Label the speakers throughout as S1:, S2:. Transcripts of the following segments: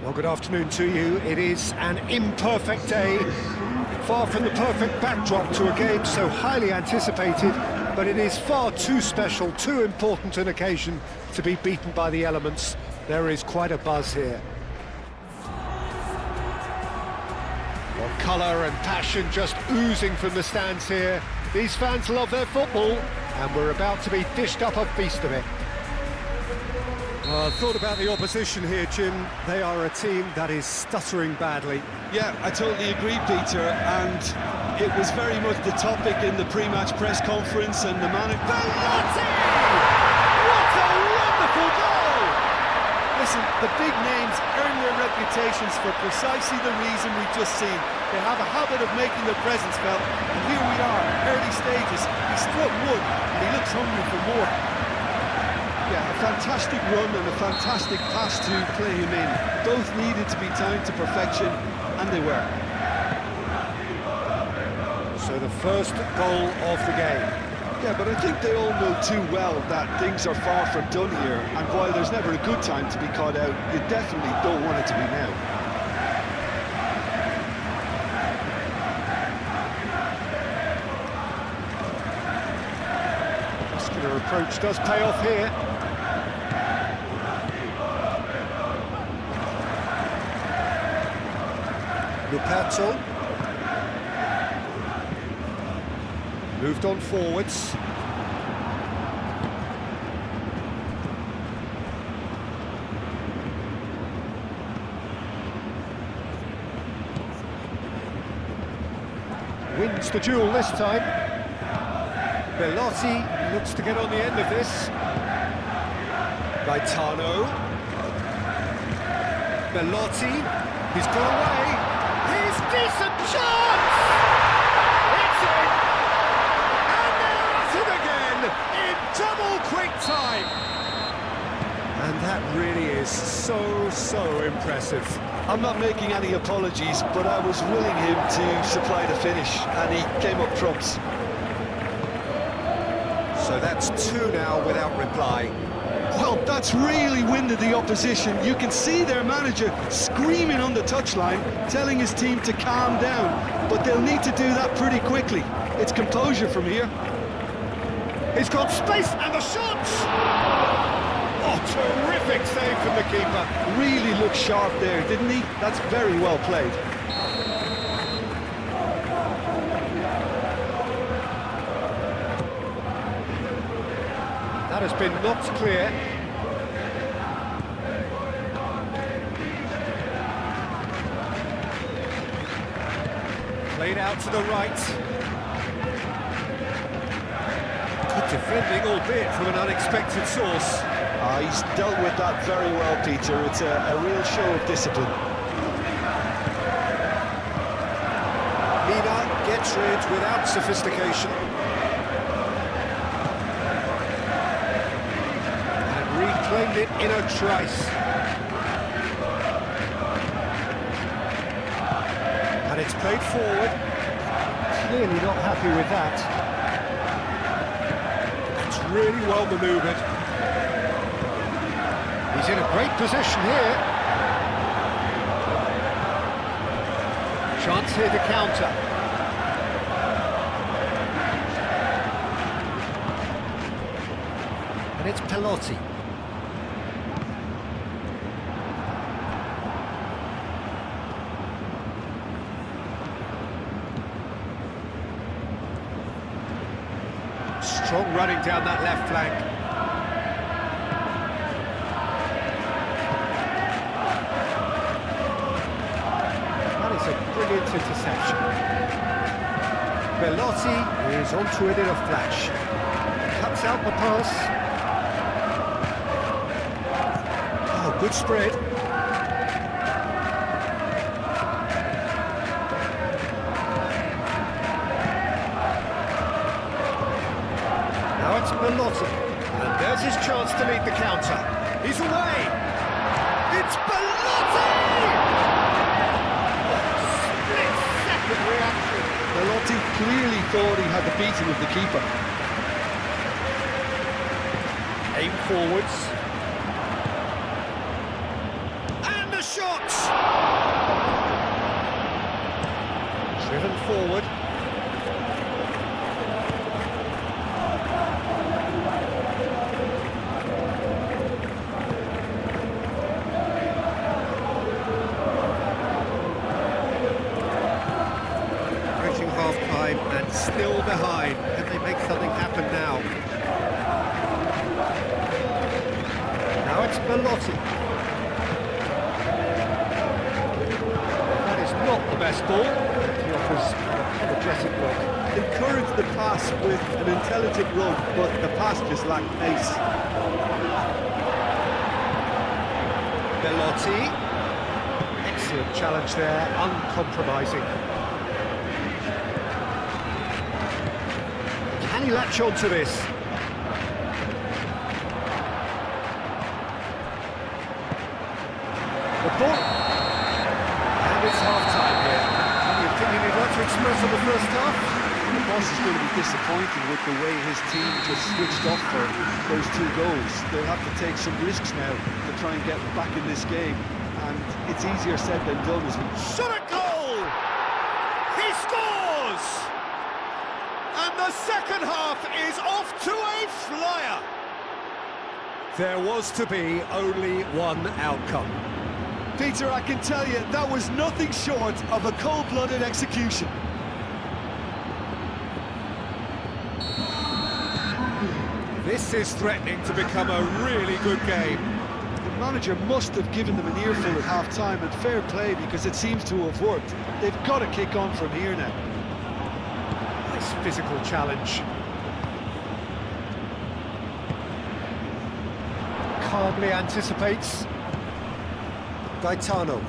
S1: Well, good afternoon to you. It is an imperfect day, far from the perfect backdrop to a game so highly anticipated, but it is far too special, too important an occasion to be beaten by the elements. There is quite a buzz here. Well, colour and passion just oozing from the stands here. These fans love their football, and we're about to be dished up a feast of it. Well, I thought about the opposition here, Jim. They are a team that is stuttering badly.
S2: Yeah, I totally agree, Peter, and it was very much the topic in the pre-match press conference, and the man...
S1: Belotti! What a wonderful goal!
S2: Listen, the big names earn their reputations for precisely the reason we've just seen. They have a habit of making their presence felt, and here we are, early stages. He struck one, and he looks hungry for more. Yeah, a fantastic run and a fantastic pass to play him in. Both needed to be timed to perfection, and they were.
S1: So the first goal of the game.
S2: Yeah, but I think they all know too well that things are far from done here, and while there's never a good time to be caught out, you definitely don't want it to be now.
S1: Muscular approach does pay off here. Luperto moved on forwards. Wins the duel this time. Belotti looks to get on the end of this. Gaetano. Belotti, he's got away. He's decent chance! It's in! And they're at it again in double quick time! And that really is so impressive.
S2: I'm not making any apologies, but I was willing him to supply the finish, and he came up trumps.
S1: So that's two now without reply.
S2: Well, that's really winded the opposition. You can see their manager screaming on the touchline, telling his team to calm down, but they'll need to do that pretty quickly. It's composure from here.
S1: He's got space, and the shots! Oh, terrific save from the keeper.
S2: Really looked sharp there, didn't he? That's very well played.
S1: That has been knocked clear. Played out to the right. Good defending, albeit from an unexpected source.
S2: He's dealt with that very well, Peter. It's a real show of discipline.
S1: Mina gets rid without sophistication. Reclaimed it in a trice. And it's played forward. Clearly not happy with that. It's really well manoeuvred. He's in a great position here. Chance here to counter. And it's Belotti. Strong running down that left flank. That is a brilliant interception. Belotti is onto it in a flash. Cuts out the pass. Oh, good spread. It's Belotti, and there's his chance to lead the counter. He's away! It's Belotti! Split-second reaction.
S2: Belotti clearly thought he had the beating of the keeper.
S1: Aim forwards. And the shot! driven forward. Reaching half-time and still behind. Can they make something happen now? Now it's Belotti. That is not the best ball. He offers an apologetic look.
S2: Encourage the pass with an intelligent run, but the pass just lacked pace.
S1: Belotti. Excellent challenge there, uncompromising. Can he latch on to this? The ball. And it's half-time here. Any opinion you'd like to express on the first half?
S2: The boss is going to be disappointed with the way his team just switched off for those 2 goals. They'll have to take some risks now to try and get back in this game. And it's easier said than done as we...
S1: Shot at goal! He scores! And the second half is off to a flyer. There was to be only one outcome.
S2: Peter, I can tell you, that was nothing short of a cold-blooded execution.
S1: This is threatening to become a really good game.
S2: The manager must have given them an earful at half-time, and fair play, because it seems to have worked. They've got to kick on from here now.
S1: Nice physical challenge. Calmly anticipates. Gaetano.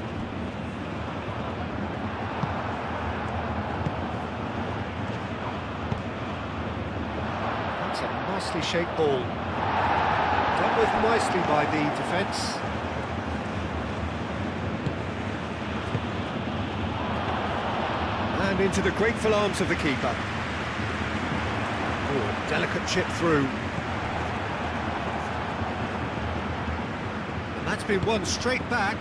S1: That's a nicely shaped ball. Dealt with nicely by the defence. And into the grateful arms of the keeper. Oh, delicate chip through. And that's been won straight back.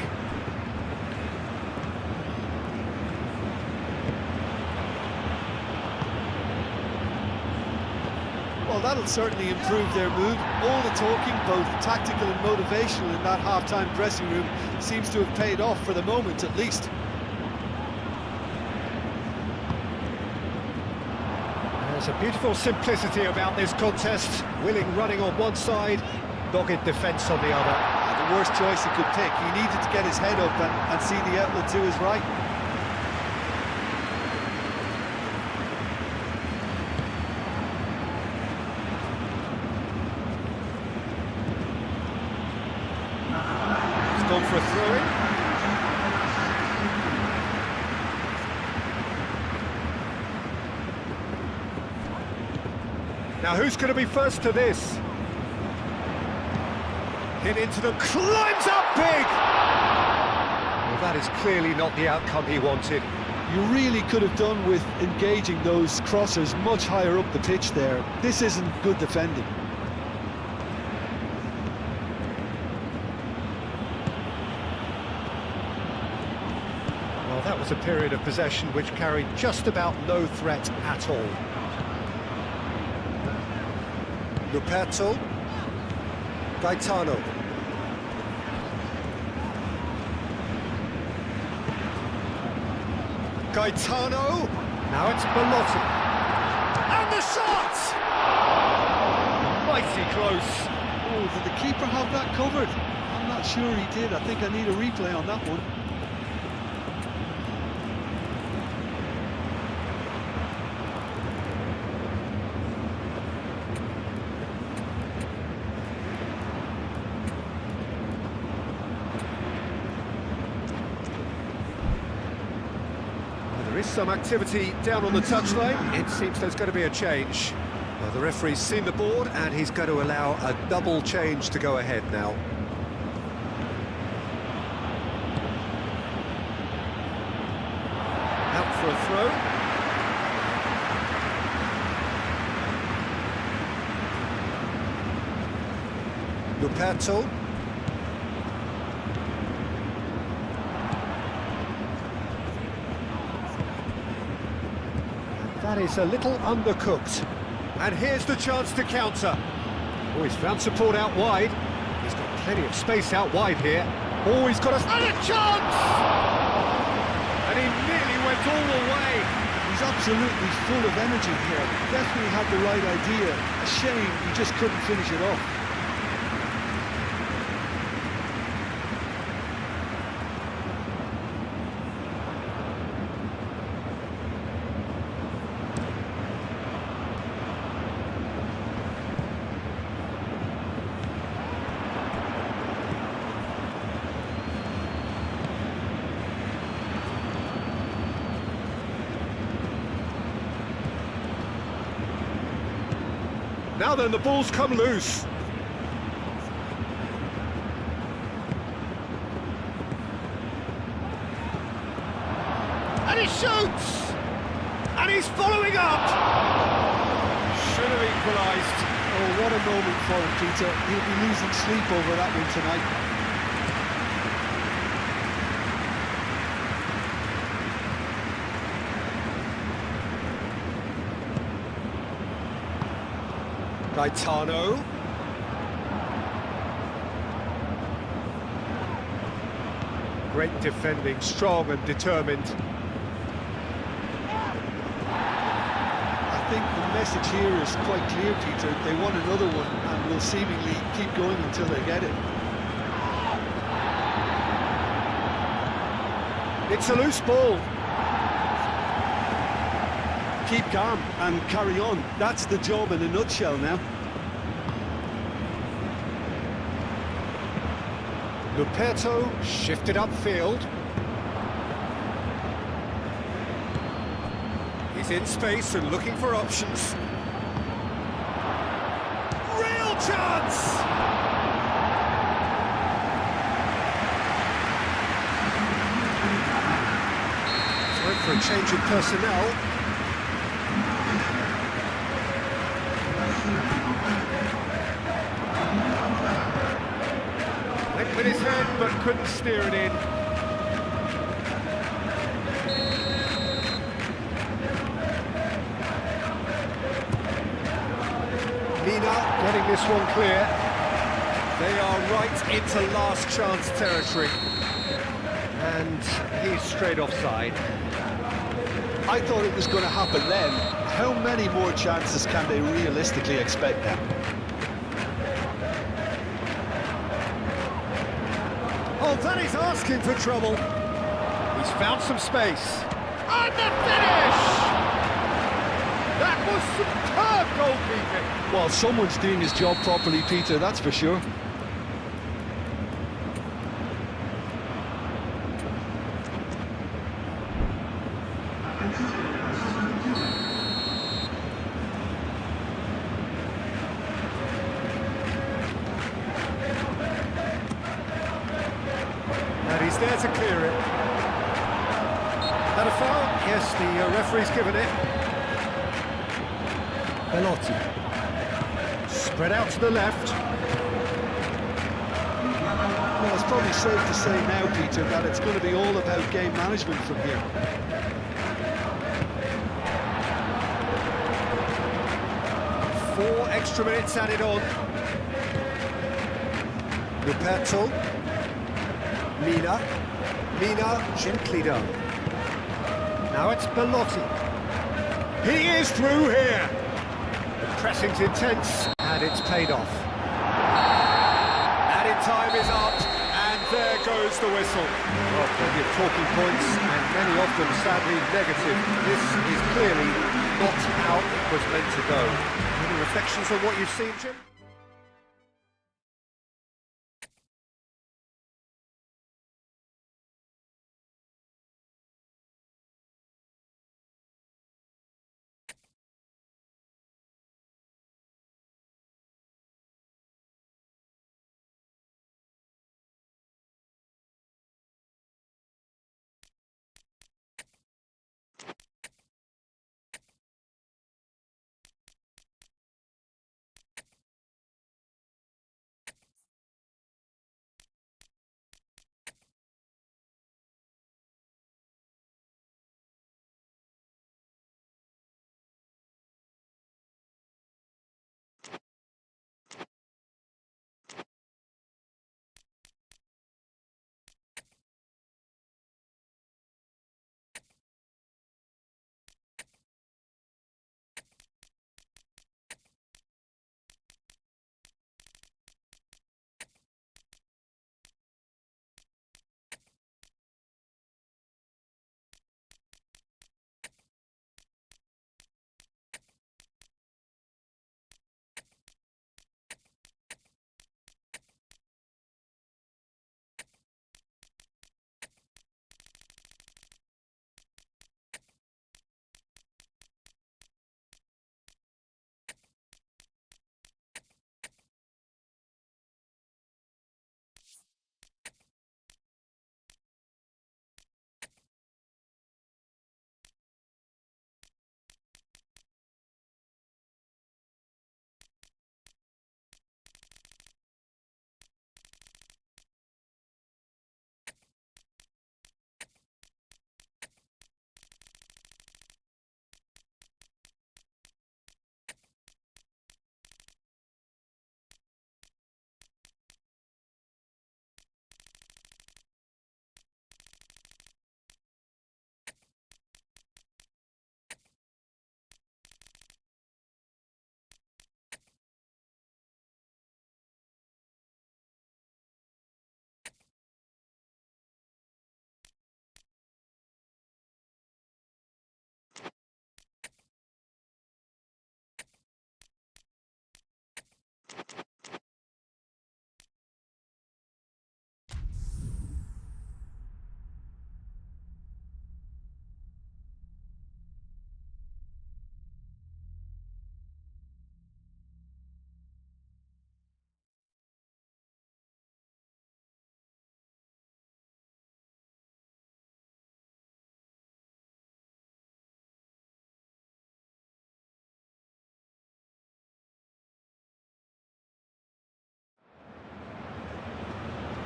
S2: Well, that'll certainly improve their mood. All the talking, both tactical and motivational, in that half-time dressing room seems to have paid off for the moment, at least.
S1: There's a beautiful simplicity about this contest. Willing running on one side, dogged defence on the other.
S2: The worst choice he could pick. He needed to get his head up and see the outlet to his right.
S1: Gone for a throw-in. Now who's going to be first to this? Hit into them, climbs up big! Well, that is clearly not the outcome he wanted.
S2: You really could have done with engaging those crossers much higher up the pitch there. This isn't good defending.
S1: Well, that was a period of possession which carried just about no threat at all. Luperto. Gaetano. Gaetano. Now it's Belotti. And the shot! Mighty close.
S2: Oh, did the keeper have that covered? I'm not sure he did. I think I need a replay on that one.
S1: There is some activity down on the touchline. It seems there's going to be a change. Well, the referee's seen the board and he's going to allow a double change to go ahead now. Out for a throw. Luperto. That is a little undercooked. And here's the chance to counter. Oh, he's found support out wide. He's got plenty of space out wide here. Oh, he's got and a chance! And he nearly went all the way.
S2: He's absolutely full of energy here. Definitely had the right idea. A shame he just couldn't finish it off.
S1: Now then, the ball's come loose. And he shoots! And he's following up! Should have equalised.
S2: Oh, what a moment for him, Peter. He'll be losing sleep over that one tonight.
S1: Gaetano. Great defending, strong and determined.
S2: I think the message here is quite clear, Peter. They want another one and will seemingly keep going until they get it.
S1: It's a loose ball.
S2: Keep calm and carry on. That's the job in a nutshell now.
S1: Luperto shifted upfield. He's in space and looking for options. Real chance! Time for a change of personnel. Went with his head, but couldn't steer it in. Mina getting this one clear. They are right into last chance territory. And he's straight offside.
S2: I thought it was going to happen then. How many more chances can they realistically expect now?
S1: Oh, that is asking for trouble. He's found some space. And the finish! That was superb goalkeeping.
S2: Well, someone's doing his job properly, Peter, that's for sure.
S1: And he's there to clear it. That a foul? Yes, the referee's given it. Belotti. Spread out to the left.
S2: Well, it's probably safe to say now, Peter, that it's going to be all about game management from here.
S1: Four extra minutes added on. Luperto. Mina gently done. Now it's Belotti. He is through here. The pressing's intense, and it's paid off. Added time is up, and there goes the whistle. Well, plenty of talking points, and many of them sadly negative. This is clearly not how it was meant to go. Any reflections on what you've seen, Jim?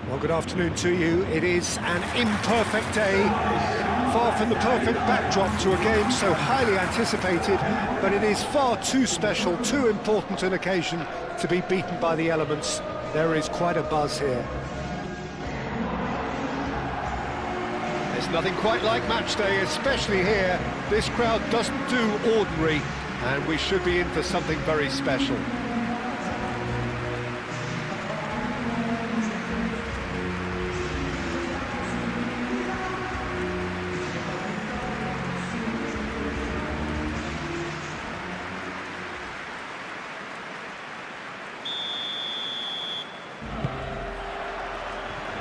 S1: Well, good afternoon to you. It is an imperfect day, far from the perfect backdrop to a game so highly anticipated, but it is far too special, too important an occasion to be beaten by the elements. There is quite a buzz here. There's nothing quite like match day, especially here. This crowd doesn't do ordinary, and we should be in for something very special.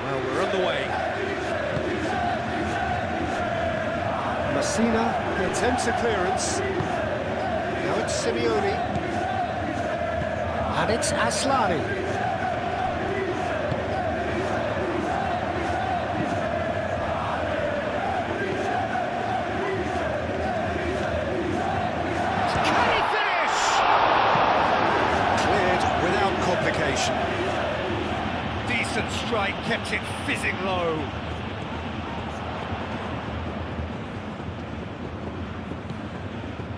S1: Well, we're on the way. Messina attempts a clearance. Now it's Simeone. And it's Aslani. Can he finish? Cleared without complication. Decent strike, kept it fizzing low.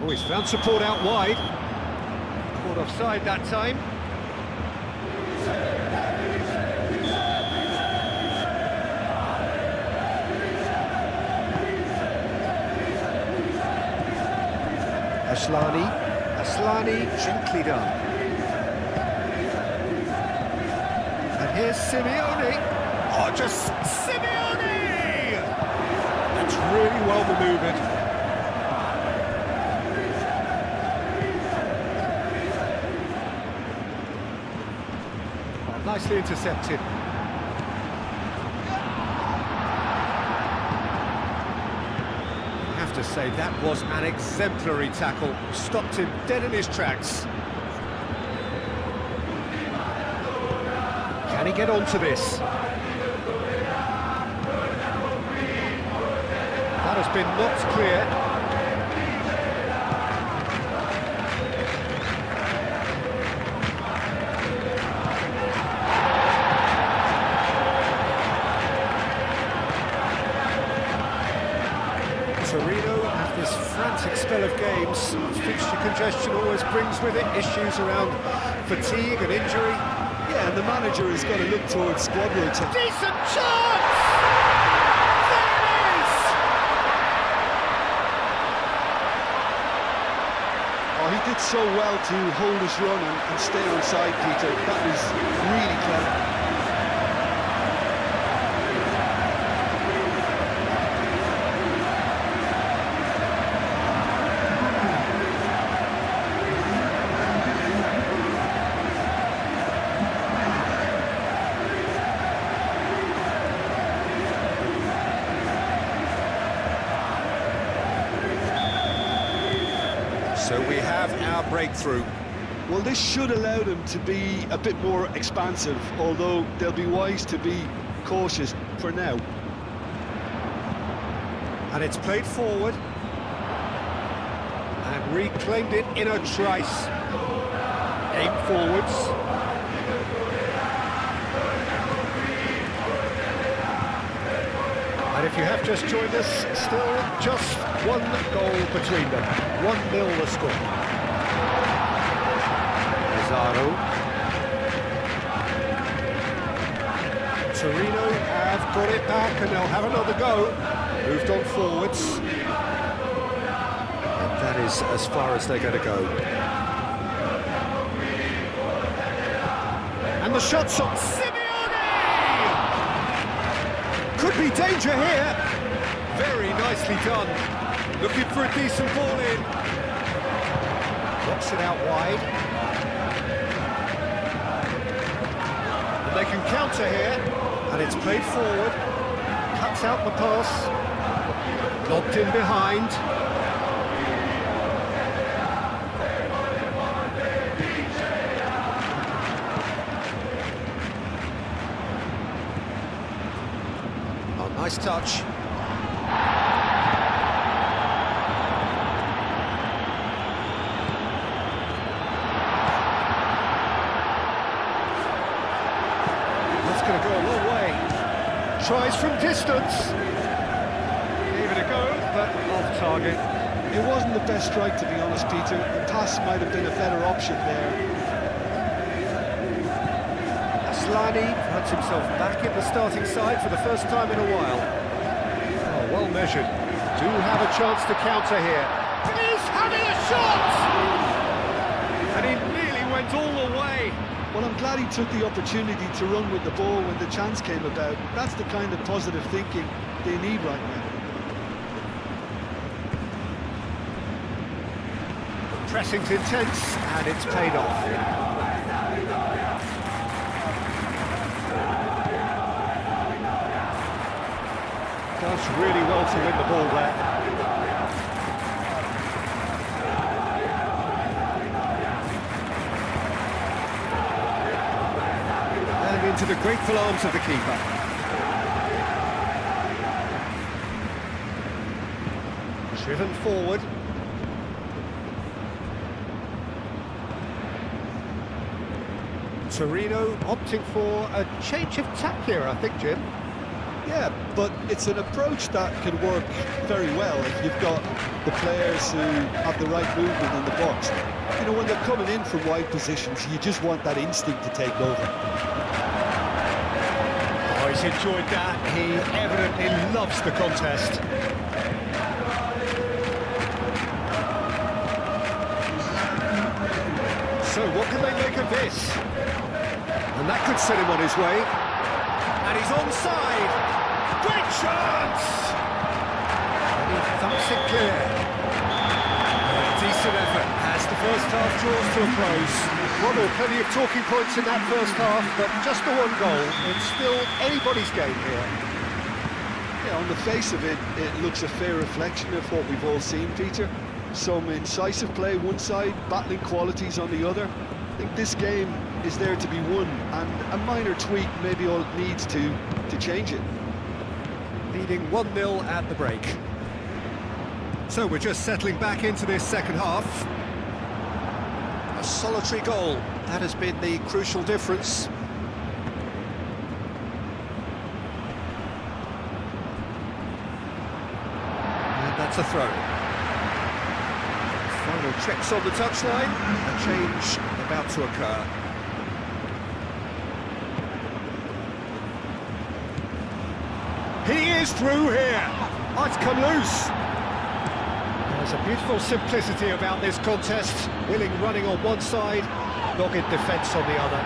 S1: Oh, he's found support out wide. Caught offside that time. Aslani, gently done. And here's Simeone. Oh, just Simeone! That's really well manoeuvred. Nicely intercepted. I have to say, that was an exemplary tackle. Stopped him dead in his tracks. Can he get onto this? That has been knocked clear. Torino have this frantic spell of games. Fixture congestion always brings with it issues around fatigue and injury.
S2: Yeah, and the manager has got to look towards squad rotation.
S1: Decent chance! There it is!
S2: Oh, he did so well to hold his run and stay on side, Peter. That was really clever.
S1: So we have our breakthrough.
S2: Well, this should allow them to be a bit more expansive, although they'll be wise to be cautious for now.
S1: And it's played forward. And reclaimed it in a trice. Aim forwards. And if you have just joined us, still just one goal between them. 1-0 the score. Mazzaro. Torino have got it back and they'll have another go. Moved on forwards. And that is as far as they're going to go. And the shot's on Simeone! Could be danger here. Very nicely done. Looking for a decent ball in. Drops it out wide. And they can counter here, and it's played forward, cuts out the pass, lobbed in behind. Oh, nice touch. Going to go a long way. Tries from distance. Gave it a go, but off target.
S2: It wasn't the best strike, to be honest, Peter. The pass might have been a better option there.
S1: Aslani finds himself back in the starting side for the first time in a while. Oh, well measured. Do have a chance to counter here. He's having a shot! And he nearly went all the way.
S2: Well, I'm glad he took the opportunity to run with the ball when the chance came about. That's the kind of positive thinking they need right now.
S1: Pressing's intense, and it's paid off. Does really well to win the ball there. Into the grateful arms of the keeper. Driven forward. Torino opting for a change of tack here, I think, Jim.
S2: Yeah, but it's an approach that can work very well if you've got the players who have the right movement in the box. You know, when they're coming in from wide positions, you just want that instinct to take over.
S1: He's enjoyed that. He evidently loves the contest. So what can they make of this? And that could set him on his way. And he's onside. Great chance! And he thumps it clear. Decent effort as the first half draws to a close. Well, there were plenty of talking points in that first half, but just the one goal. It's still anybody's game here.
S2: Yeah, on the face of it, it looks a fair reflection of what we've all seen, Peter. Some incisive play one side, battling qualities on the other. I think this game is there to be won, and a minor tweak maybe all it needs to change it.
S1: Leading 1-0 at the break. So we're just settling back into this second half. A solitary goal, that has been the crucial difference. And that's a throw. Final checks on the touchline, a change about to occur. He is through here. Oh, it's come loose. There's a beautiful simplicity about this contest. Willing running on one side, dogged defence on the other.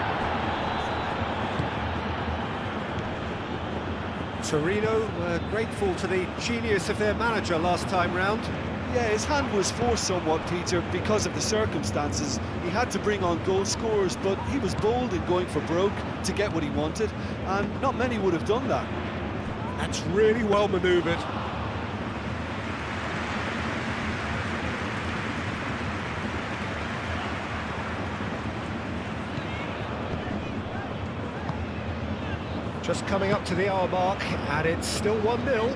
S1: Torino were grateful to the genius of their manager last time round.
S2: Yeah, his hand was forced somewhat, Peter, because of the circumstances. He had to bring on goal scorers, but he was bold in going for broke to get what he wanted, and not many would have done that.
S1: That's really well manoeuvred. Just coming up to the hour mark, and it's still 1-0.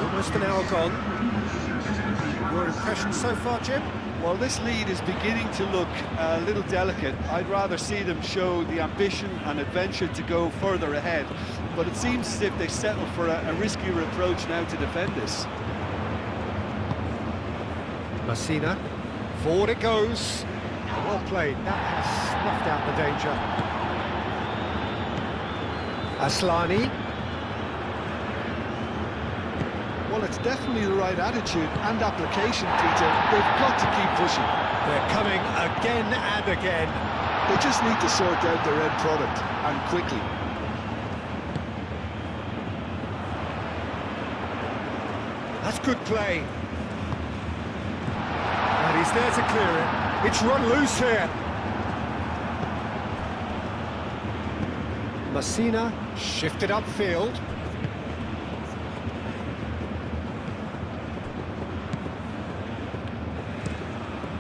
S1: Almost an hour gone. Your impression so far, Jim?
S2: Well, this lead is beginning to look a little delicate. I'd rather see them show the ambition and adventure to go further ahead. But it seems as if they settle for a riskier approach now to defend this.
S1: Messina, forward it goes. Well played, that has snuffed out the danger. Aslani.
S2: Well, it's definitely the right attitude and application, Peter. They've got to keep pushing.
S1: They're coming again and again.
S2: They just need to sort out their end product, and quickly.
S1: That's good play. And he's there to clear it. It's run loose here. Messina shifted upfield.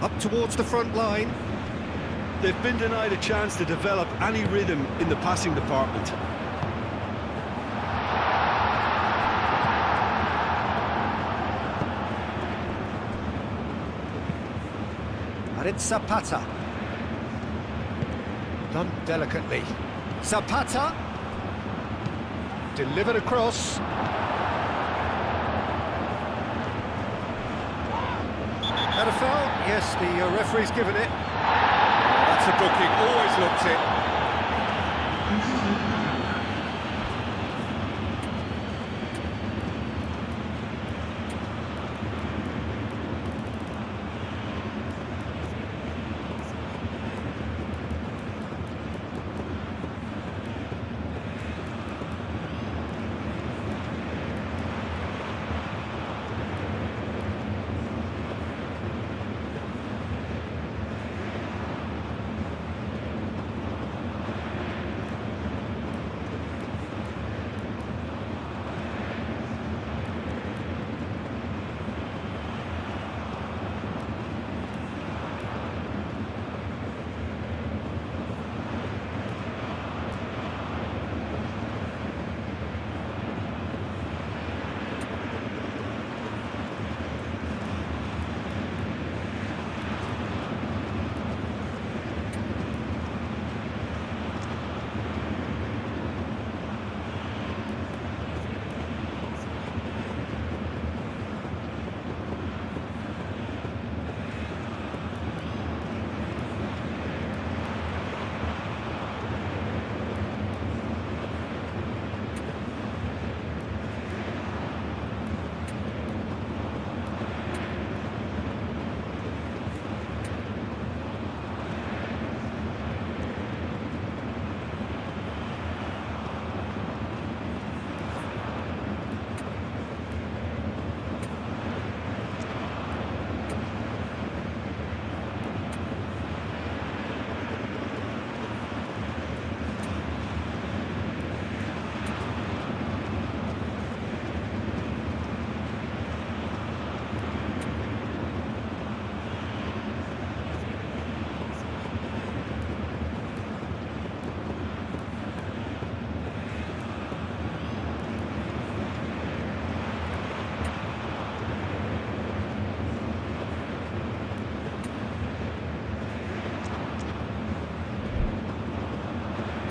S1: Up towards the front line.
S2: They've been denied a chance to develop any rhythm in the passing department.
S1: And it's Zapata. Done delicately. Zapata. Delivered across. Had a foul? Yes, the referee's given it. That's a booking, always looked it.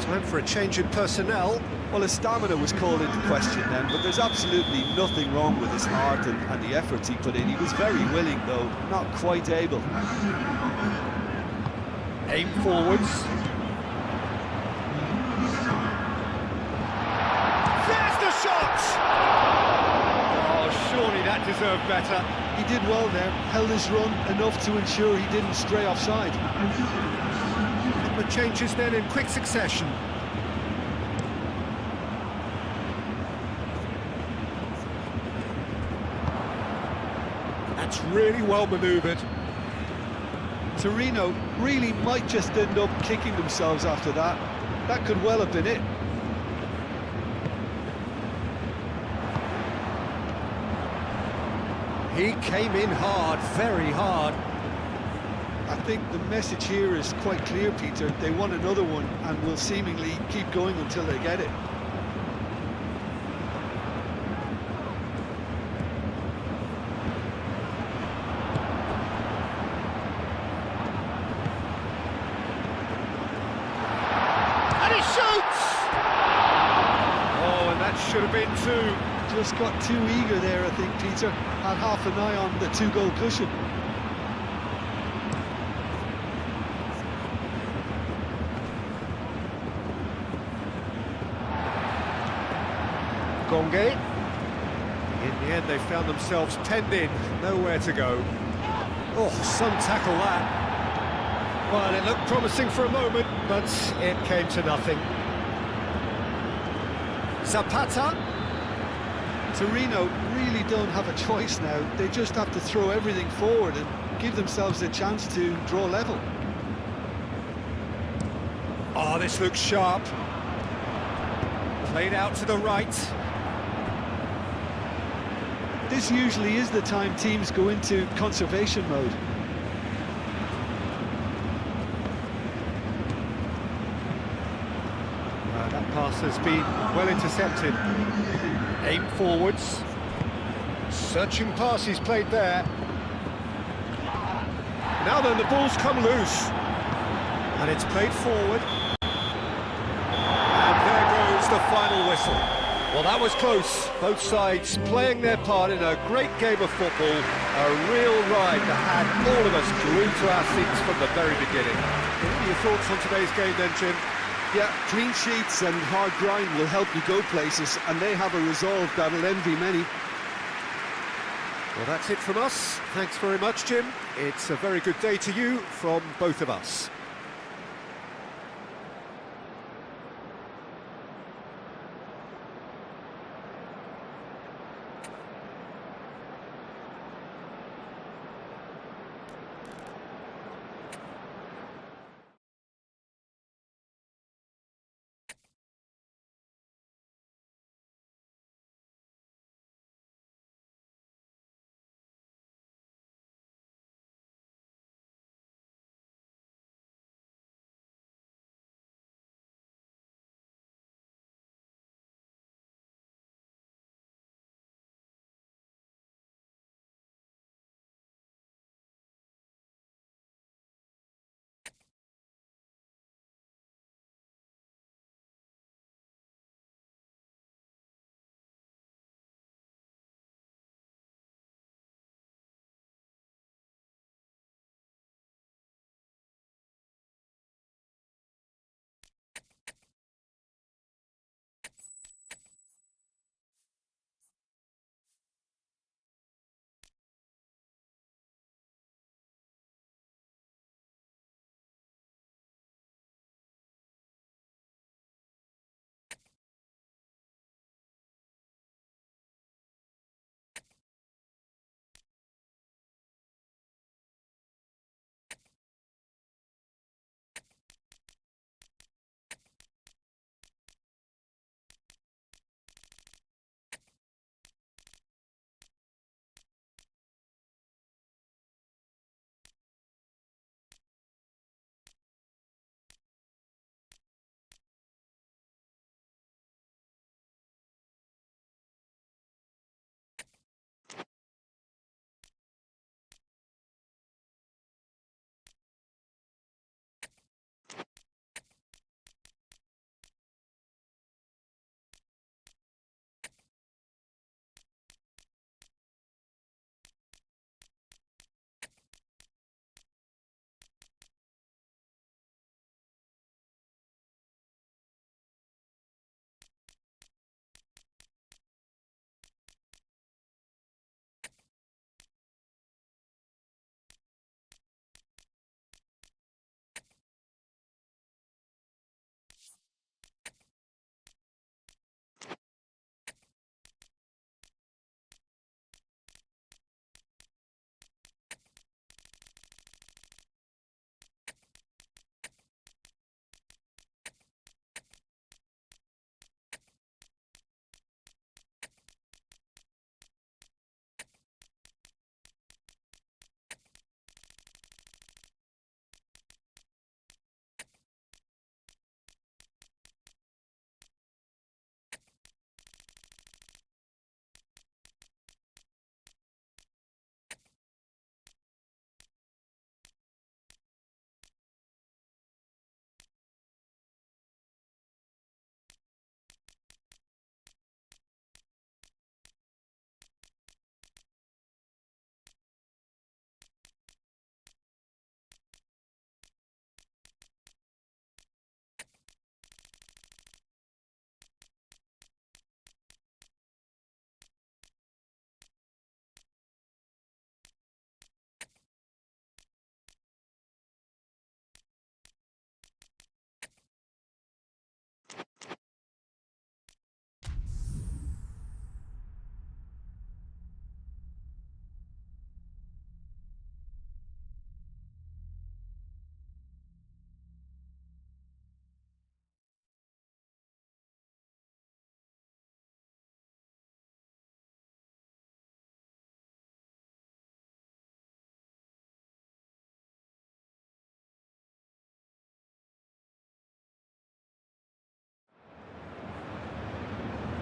S1: Time for a change in personnel.
S2: Well, his stamina was called into question then, but there's absolutely nothing wrong with his heart and the efforts he put in. He was very willing, though, not quite able.
S1: Aim forwards. There's the shot! Oh, surely that deserved better.
S2: He did well there, held his run enough to ensure he didn't stray offside.
S1: The changes then in quick succession. That's really well manoeuvred.
S2: Torino really might just end up kicking themselves after that. That could well have been it.
S1: He came in hard, very hard.
S2: I think the message here is quite clear, Peter. They want another one and will seemingly keep going until they get it.
S1: And he shoots! Oh, and that should have been two.
S2: Just got too eager there, I think, Peter. Had half an eye on the two-goal cushion.
S1: Gonge. In the end, they found themselves penned in, nowhere to go. Oh, some tackle that. Well, it looked promising for a moment, but it came to nothing. Zapata.
S2: Torino really don't have a choice now. They just have to throw everything forward and give themselves a chance to draw level.
S1: Oh, this looks sharp. Played out to the right.
S2: This usually is the time teams go into conservation mode.
S1: That pass has been well intercepted. Aim forwards. Searching pass he's played there. Now then, the ball's come loose. And it's played forward. And there goes the final whistle. Well, that was close. Both sides playing their part in a great game of football. A real ride that had all of us glued to our seats from the very beginning. What are your thoughts on today's game then, Jim?
S2: Yeah, clean sheets and hard grind will help you go places, and they have a resolve that'll envy many.
S1: Well, that's it from us. Thanks very much, Jim. It's a very good day to you from both of us.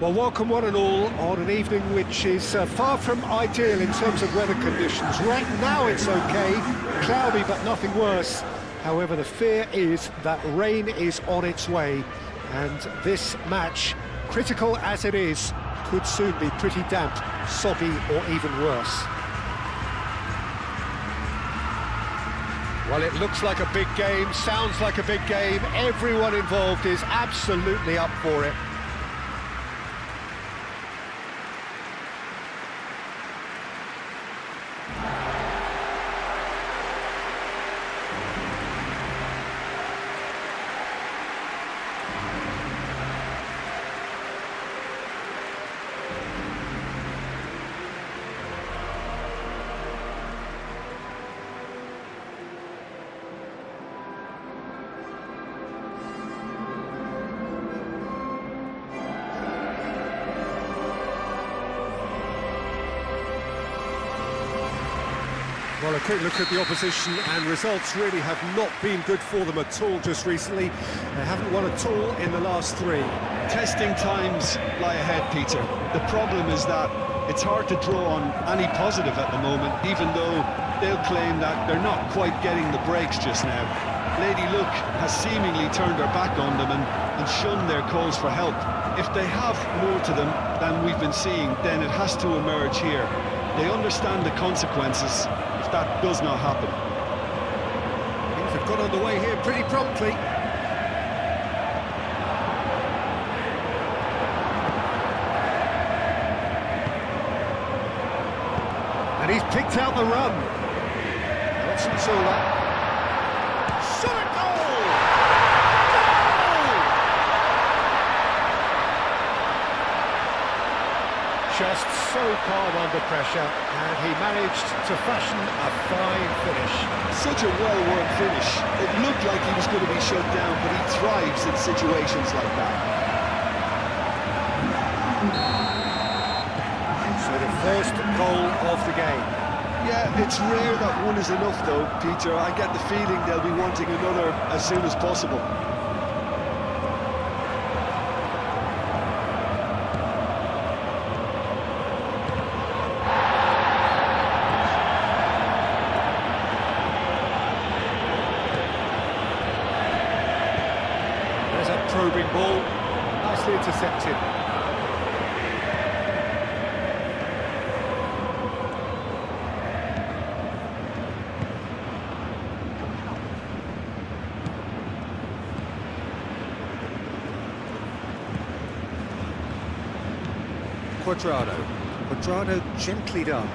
S1: Well, welcome one and all on an evening which is far from ideal in terms of weather conditions. Right now it's okay, cloudy but nothing worse. However, the fear is that rain is on its way, and this match, critical as it is, could soon be pretty damp, soggy or even worse. Well, it looks like a big game, sounds like a big game. Everyone involved is absolutely up for it. Well, a quick look at the opposition, and results really have not been good for them at all just recently. They haven't won at all in the last three.
S2: Testing times lie ahead, Peter. The problem is that it's hard to draw on any positive at the moment, even though they'll claim that they're not quite getting the breaks just now. Lady Luck has seemingly turned her back on them and shunned their calls for help. If they have more to them than we've been seeing, then it has to emerge here. They understand the consequences if that does not happen.
S1: Things have got underway here pretty promptly. And he's picked out the run. Nelson Sola. Shot at goal! Goal! Just so calm under pressure, and he managed to fashion a fine finish.
S2: Such a well-worked finish. It looked like he was going to be shut down, but he thrives in situations like that.
S1: So the first goal of the game.
S2: Yeah, it's rare that one is enough though, Peter. I get the feeling they'll be wanting another as soon as possible.
S1: There's a probing ball, nicely intercepted. Quadrado gently done.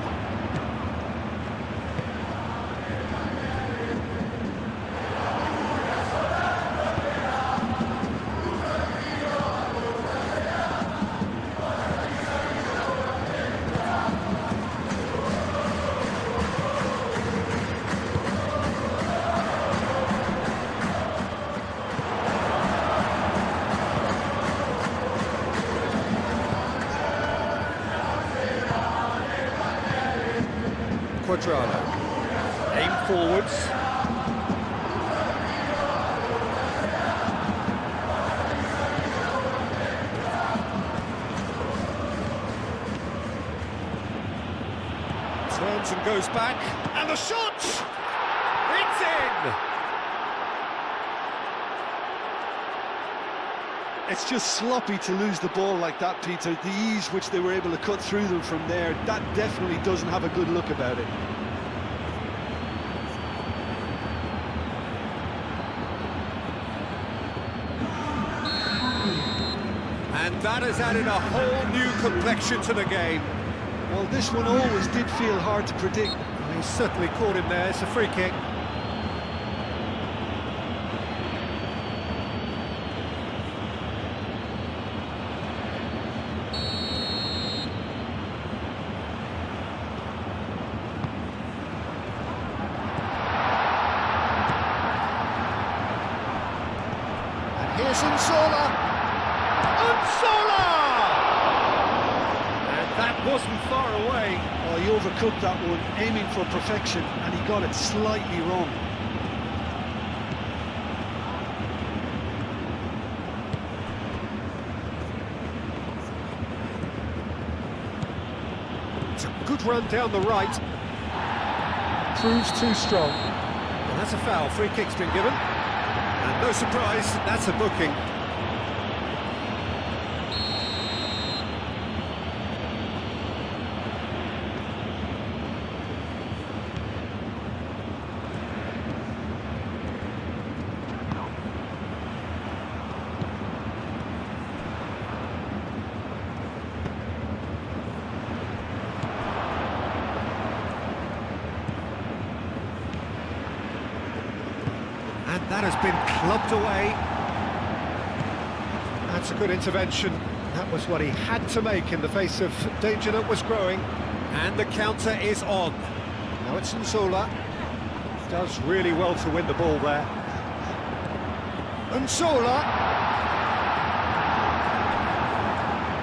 S1: Quadrado, aim forwards. Turns and goes back, and the shot! It's in!
S2: It's just sloppy to lose the ball like that, Peter. The ease which they were able to cut through them from there, that definitely doesn't have a good look about it.
S1: And that has added a whole new complexion to the game.
S2: Well, this one always did feel hard to predict.
S1: Well, he certainly caught him there. It's a free kick. Here's Unsola! Unsola! And that wasn't far away.
S2: Oh, he overcooked that one, aiming for perfection, and he got it slightly wrong.
S1: run down the right.
S2: Proves too strong.
S1: And that's a foul. Free kick's been given. And no surprise, that's a booking. And that has been clubbed away. That's a good intervention. That was what he had to make in the face of danger that was growing. And the counter is on. Now it's Nsola. Does really well to win the ball there. Nsola.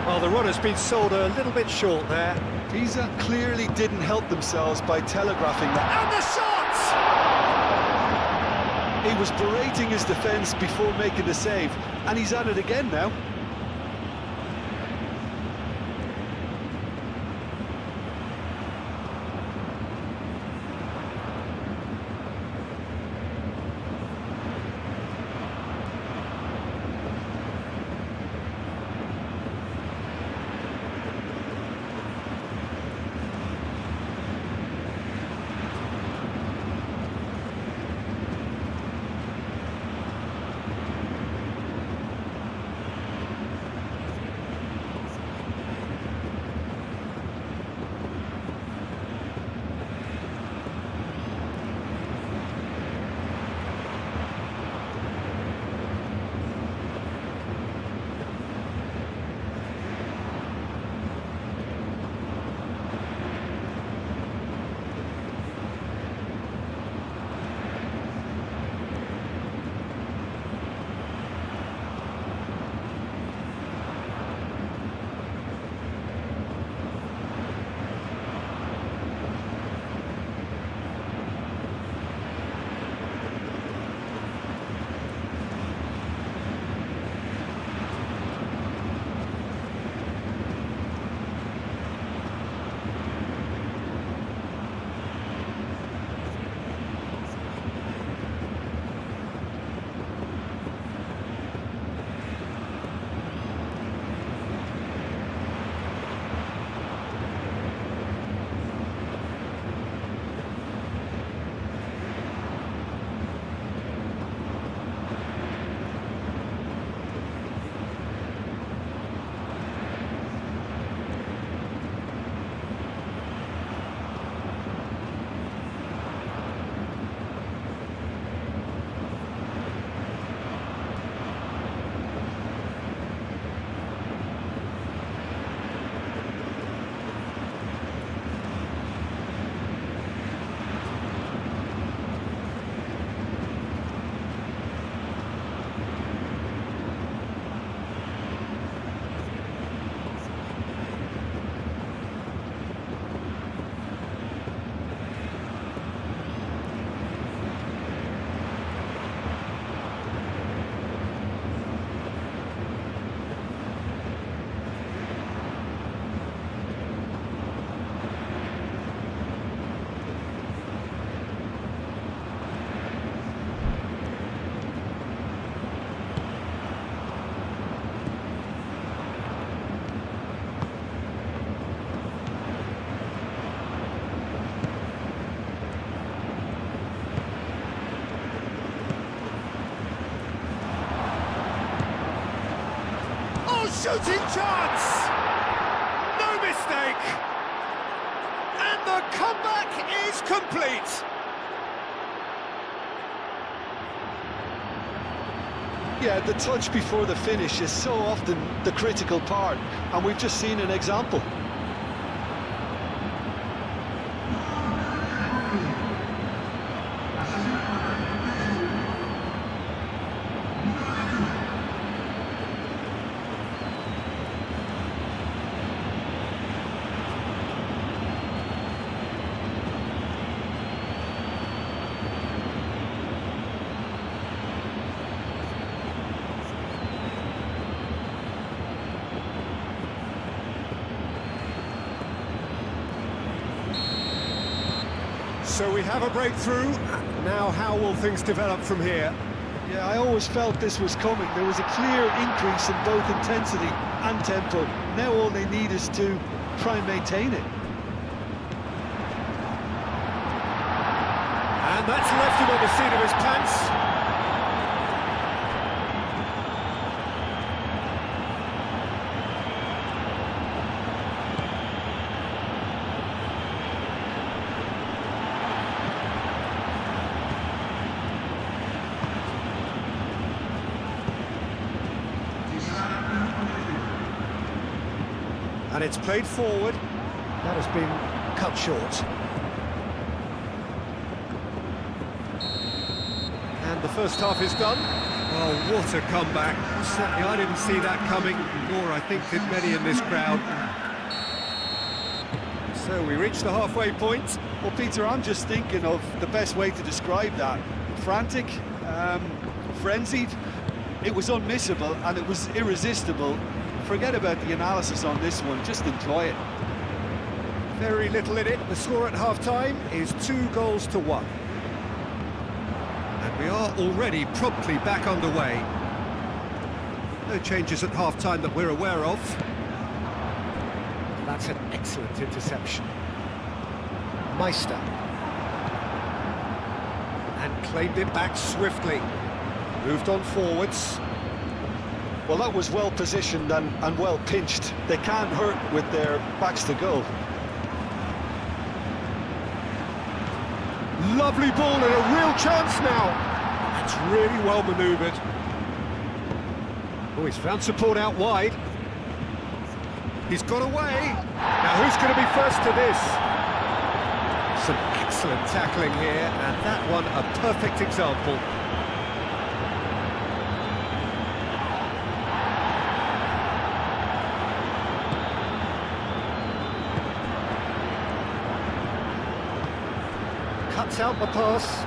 S1: Well, the run has been sold a little bit short there.
S2: Pisa clearly didn't help themselves by telegraphing that.
S1: And the shot!
S2: He was berating his defence before making the save, and he's at it again now.
S1: Shooting chance! No mistake! And the comeback is complete!
S2: Yeah, the touch before the finish is so often the critical part, and we've just seen an example.
S1: So we have a breakthrough. Now how will things develop from here?
S2: Yeah, I always felt this was coming. There was a clear increase in both intensity and tempo. Now all they need is to try and maintain it.
S1: And that's left him on the seat of his pants. And it's played forward. That has been cut short. And the first half is done. Oh, what a comeback. Certainly I didn't see that coming, nor I think did many in this crowd. So we reach the halfway point.
S2: Well, Peter, I'm just thinking of the best way to describe that. Frantic, frenzied. It was unmissable and it was irresistible. Forget about the analysis on this one, just enjoy it.
S1: Very little in it. The score at half-time is 2-1. And we are already promptly back underway. No changes at half-time that we're aware of. That's an excellent interception. Meister. And claimed it back swiftly. Moved on forwards.
S2: Well, that was well positioned and well pinched. They can't hurt with their backs to goal.
S1: Lovely ball and a real chance now. That's really well manoeuvred. Oh, he's found support out wide. He's got away. Now who's going to be first to this? Some excellent tackling here, and that one a perfect example. Cuts out the pass.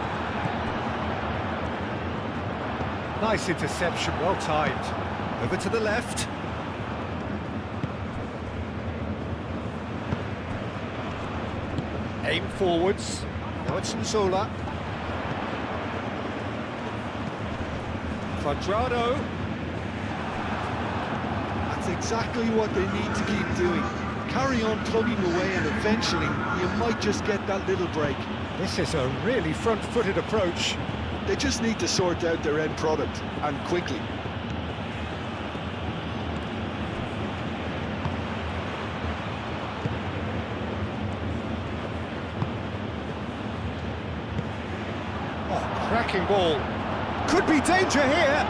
S1: Nice interception, well timed. Over to the left. Aim forwards. Now it's Nzola. Quadrado.
S2: That's exactly what they need to keep doing. Carry on plugging away and eventually you might just get that little break.
S1: This is a really front-footed approach.
S2: They just need to sort out their end product, and quickly.
S1: Oh, cracking ball. Could be danger here.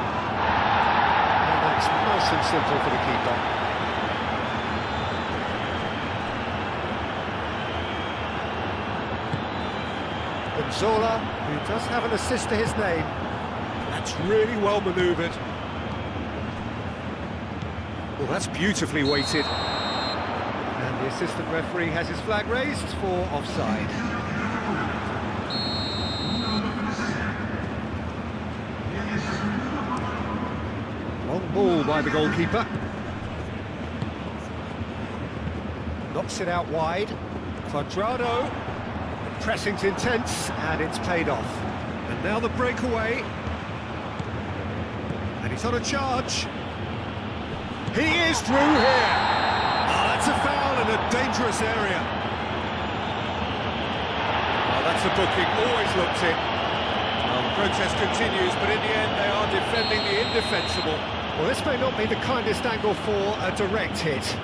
S1: And that's nice and simple for the keeper. Zola, who does have an assist to his name. That's really well manoeuvred. Well, that's beautifully weighted. And the assistant referee has his flag raised for offside. Long ball by the goalkeeper. Knocks it out wide. Quadrado. Pressing's intense, and it's paid off. And now the breakaway. And he's on a charge. He is through here. Oh, that's a foul in a dangerous area. Oh, that's a booking, always looked in. Well, the protest continues, but in the end they are defending the indefensible. Well, this may not be the kindest angle for a direct hit.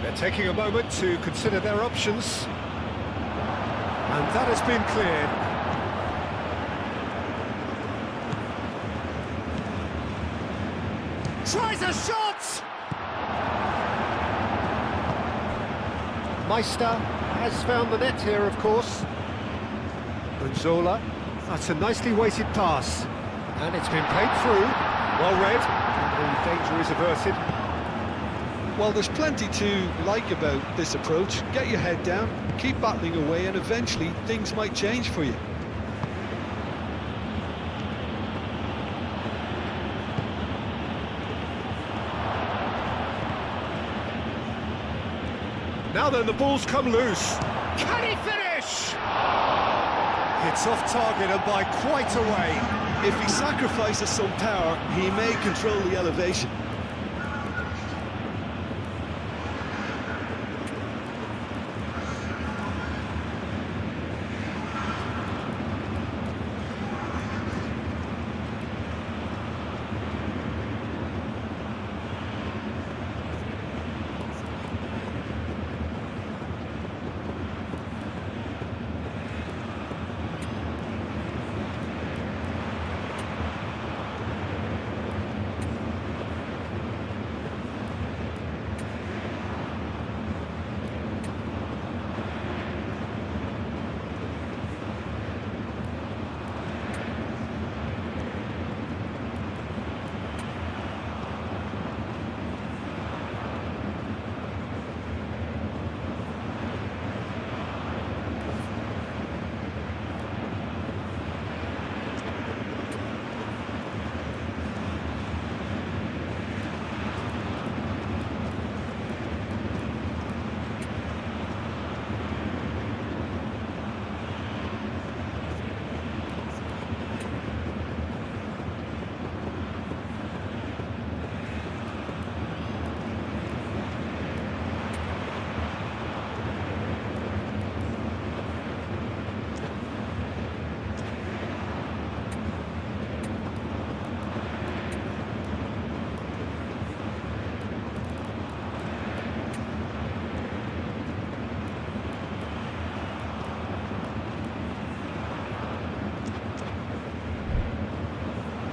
S1: They're taking a moment to consider their options. And that has been cleared. Tries a shot! Meister has found the net here, of course. Nzola, that's a nicely weighted pass. And it's been played through. Well read. And the danger is averted.
S2: Well, there's plenty to like about this approach. Get your head down, keep battling away, and eventually things might change for you.
S1: Now then, the ball's come loose. Can he finish? It's off target and by quite a way.
S2: If he sacrifices some power, he may control the elevation.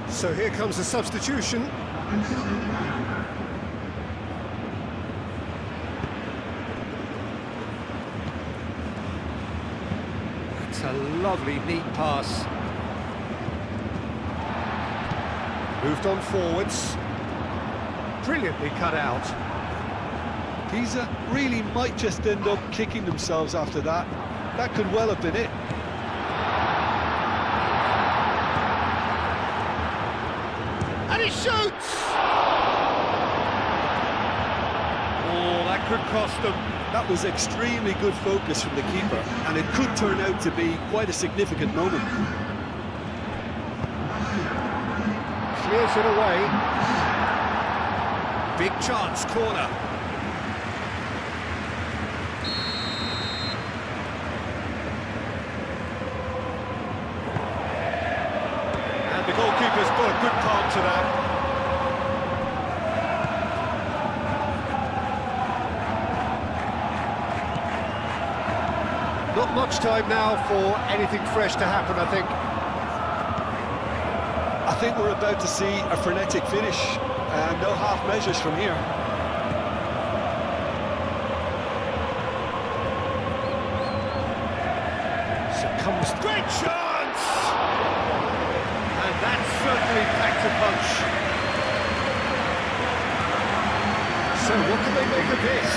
S1: So here comes the substitution. It's a lovely, neat pass. Moved on forwards. Brilliantly cut out.
S2: Pisa really might just end up kicking themselves after that. That could well have been it.
S1: And he shoots! Oh, that could cost them.
S2: That was extremely good focus from the keeper, and it could turn out to be quite a significant moment.
S1: Clears it away. Big chance, corner. And the goalkeeper's got a good palm to that. Not much time now for anything fresh to happen, I think.
S2: I think we're about to see a frenetic finish, and no half measures from here.
S1: So comes great chance! And that certainly packed a punch. So what can they make of this?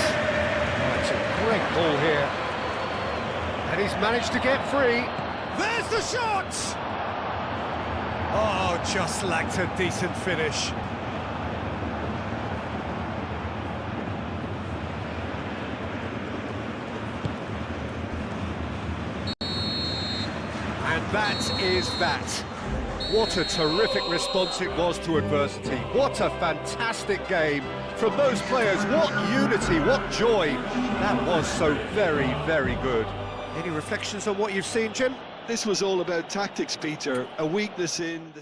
S1: Oh, it's a great ball here. And he's managed to get free. There's the shot! Oh, just lacked a decent finish. And that is that. What a terrific response it was to adversity. What a fantastic game from those players. What unity, what joy. That was so very, very good. Any reflections on what you've seen, Jim?
S2: This was all about tactics, Peter. A weakness in the...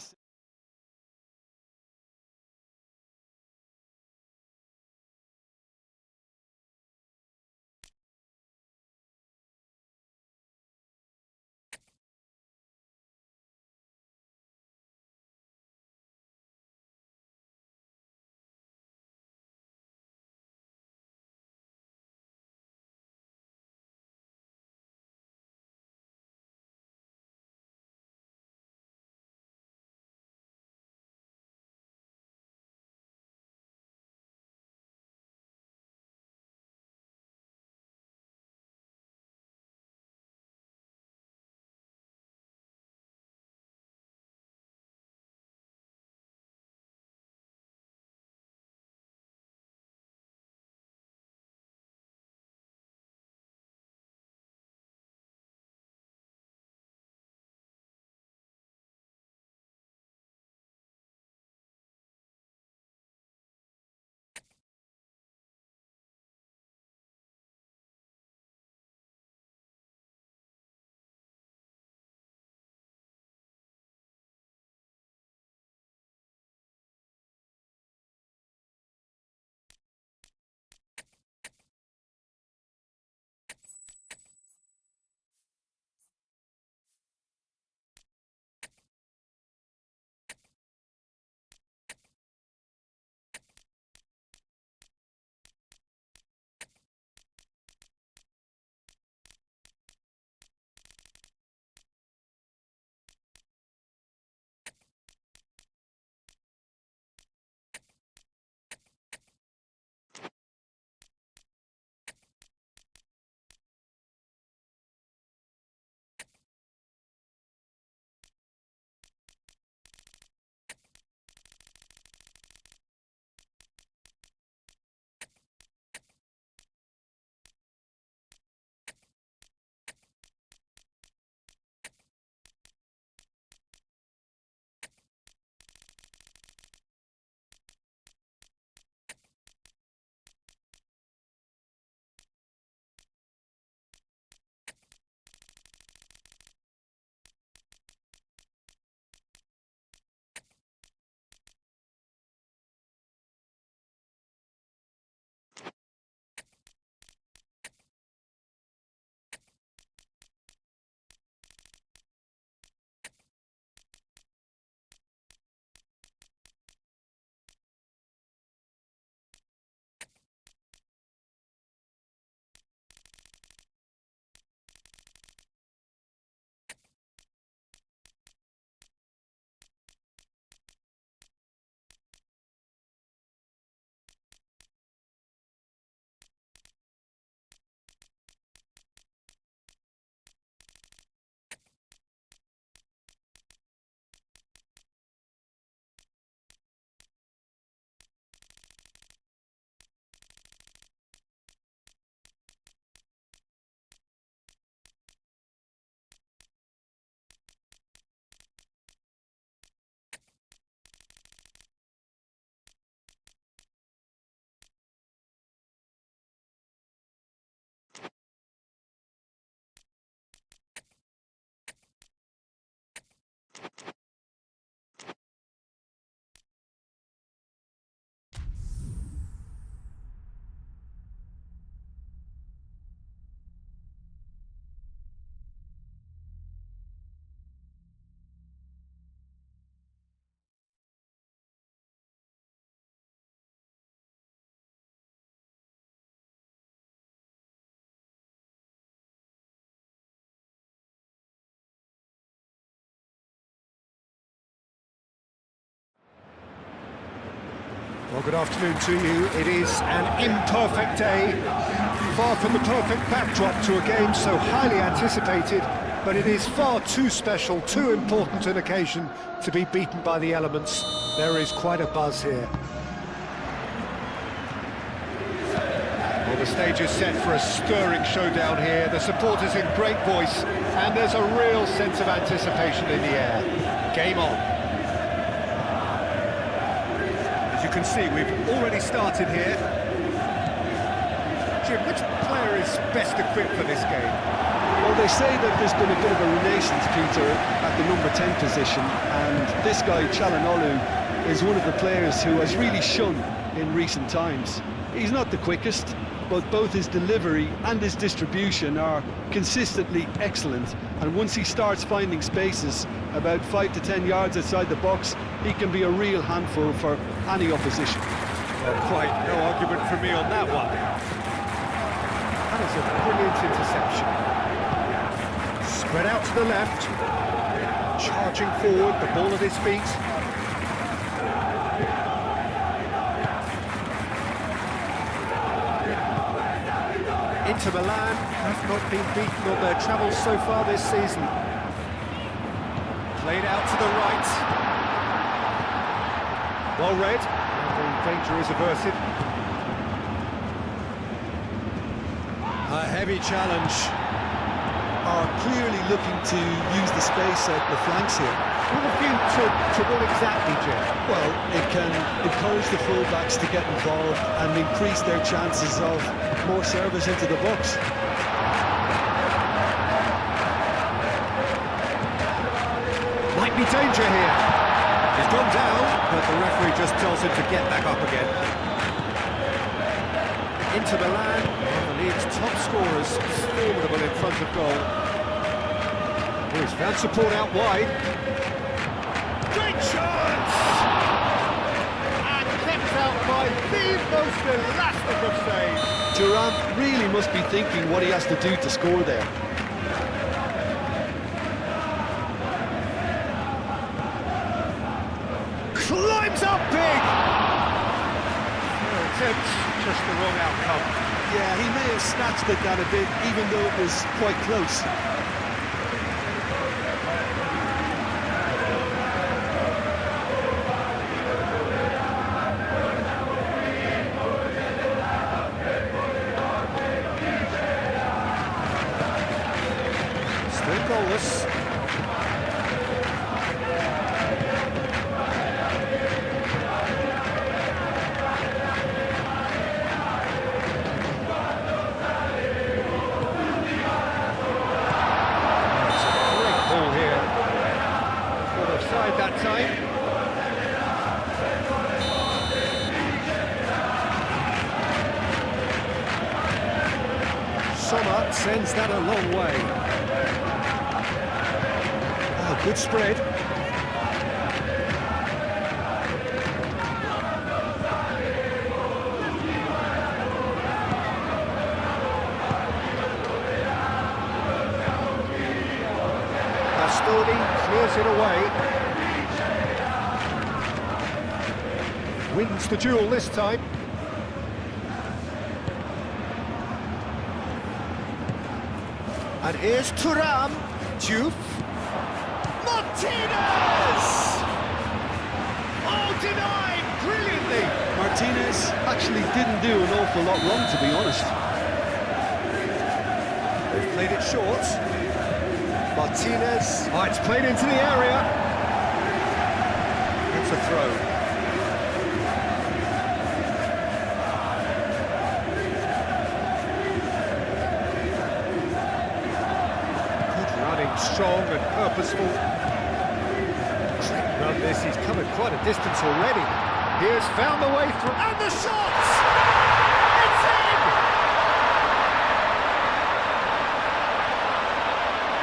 S1: Well, good afternoon to you. It is an imperfect day, far from the perfect backdrop to a game so highly anticipated, but it is far too special, too important an occasion to be beaten by the elements. There is quite a buzz here. Well, the stage is set for a stirring showdown here. The supporters in great voice, and there's a real sense of anticipation in the air. Game on. As you can see, we've already started here. Jim, which player is best equipped for this game?
S2: Well, they say that there's been a bit of a renaissance, Peter, at the number 10 position, and this guy, Çalhanoğlu, is one of the players who has really shone in recent times. He's not the quickest, but both his delivery and his distribution are consistently excellent, and once he starts finding spaces about 5 to 10 yards outside the box, he can be a real handful for any opposition.
S1: Well, quite no argument from me on that one. That is a brilliant interception. Spread out to the left, charging forward, the ball at his feet. Inter Milan have not been beaten on their travels so far this season. Played out to the right. Well read, and the danger is averted. A heavy challenge.
S2: Are clearly looking to use the space at the flanks here.
S1: With a view to what exactly, Jim?
S2: Well, it can encourage the full-backs to get involved and increase their chances of more service into the box.
S1: Might be danger here. He's gone down, but the referee just tells him to get back up again. Inter Milan, one of the league's top scorers, formidable in front of goal. He's found support out wide. Great chance! And kept out by the most elastic of saves.
S2: Thuram really must be thinking what he has to do to score there.
S1: Climbs up big! Attempts, just the wrong outcome.
S2: Yeah, he may have snatched at that a bit, even though it was quite close.
S1: Still goalless. That time. Sommer sends that a long way. Oh, good spread. Bastoni clears it away. Wins the duel this time. And here's Thuram. Diouf. Martinez! Oh, denied brilliantly.
S2: Martinez actually didn't do an awful lot wrong, to be honest.
S1: They've played it short. Martinez. Oh, it's played into the area. It's a throw. Strong and purposeful. Run this, he's covered quite a distance already. He has found the way through, and the shot! It's in!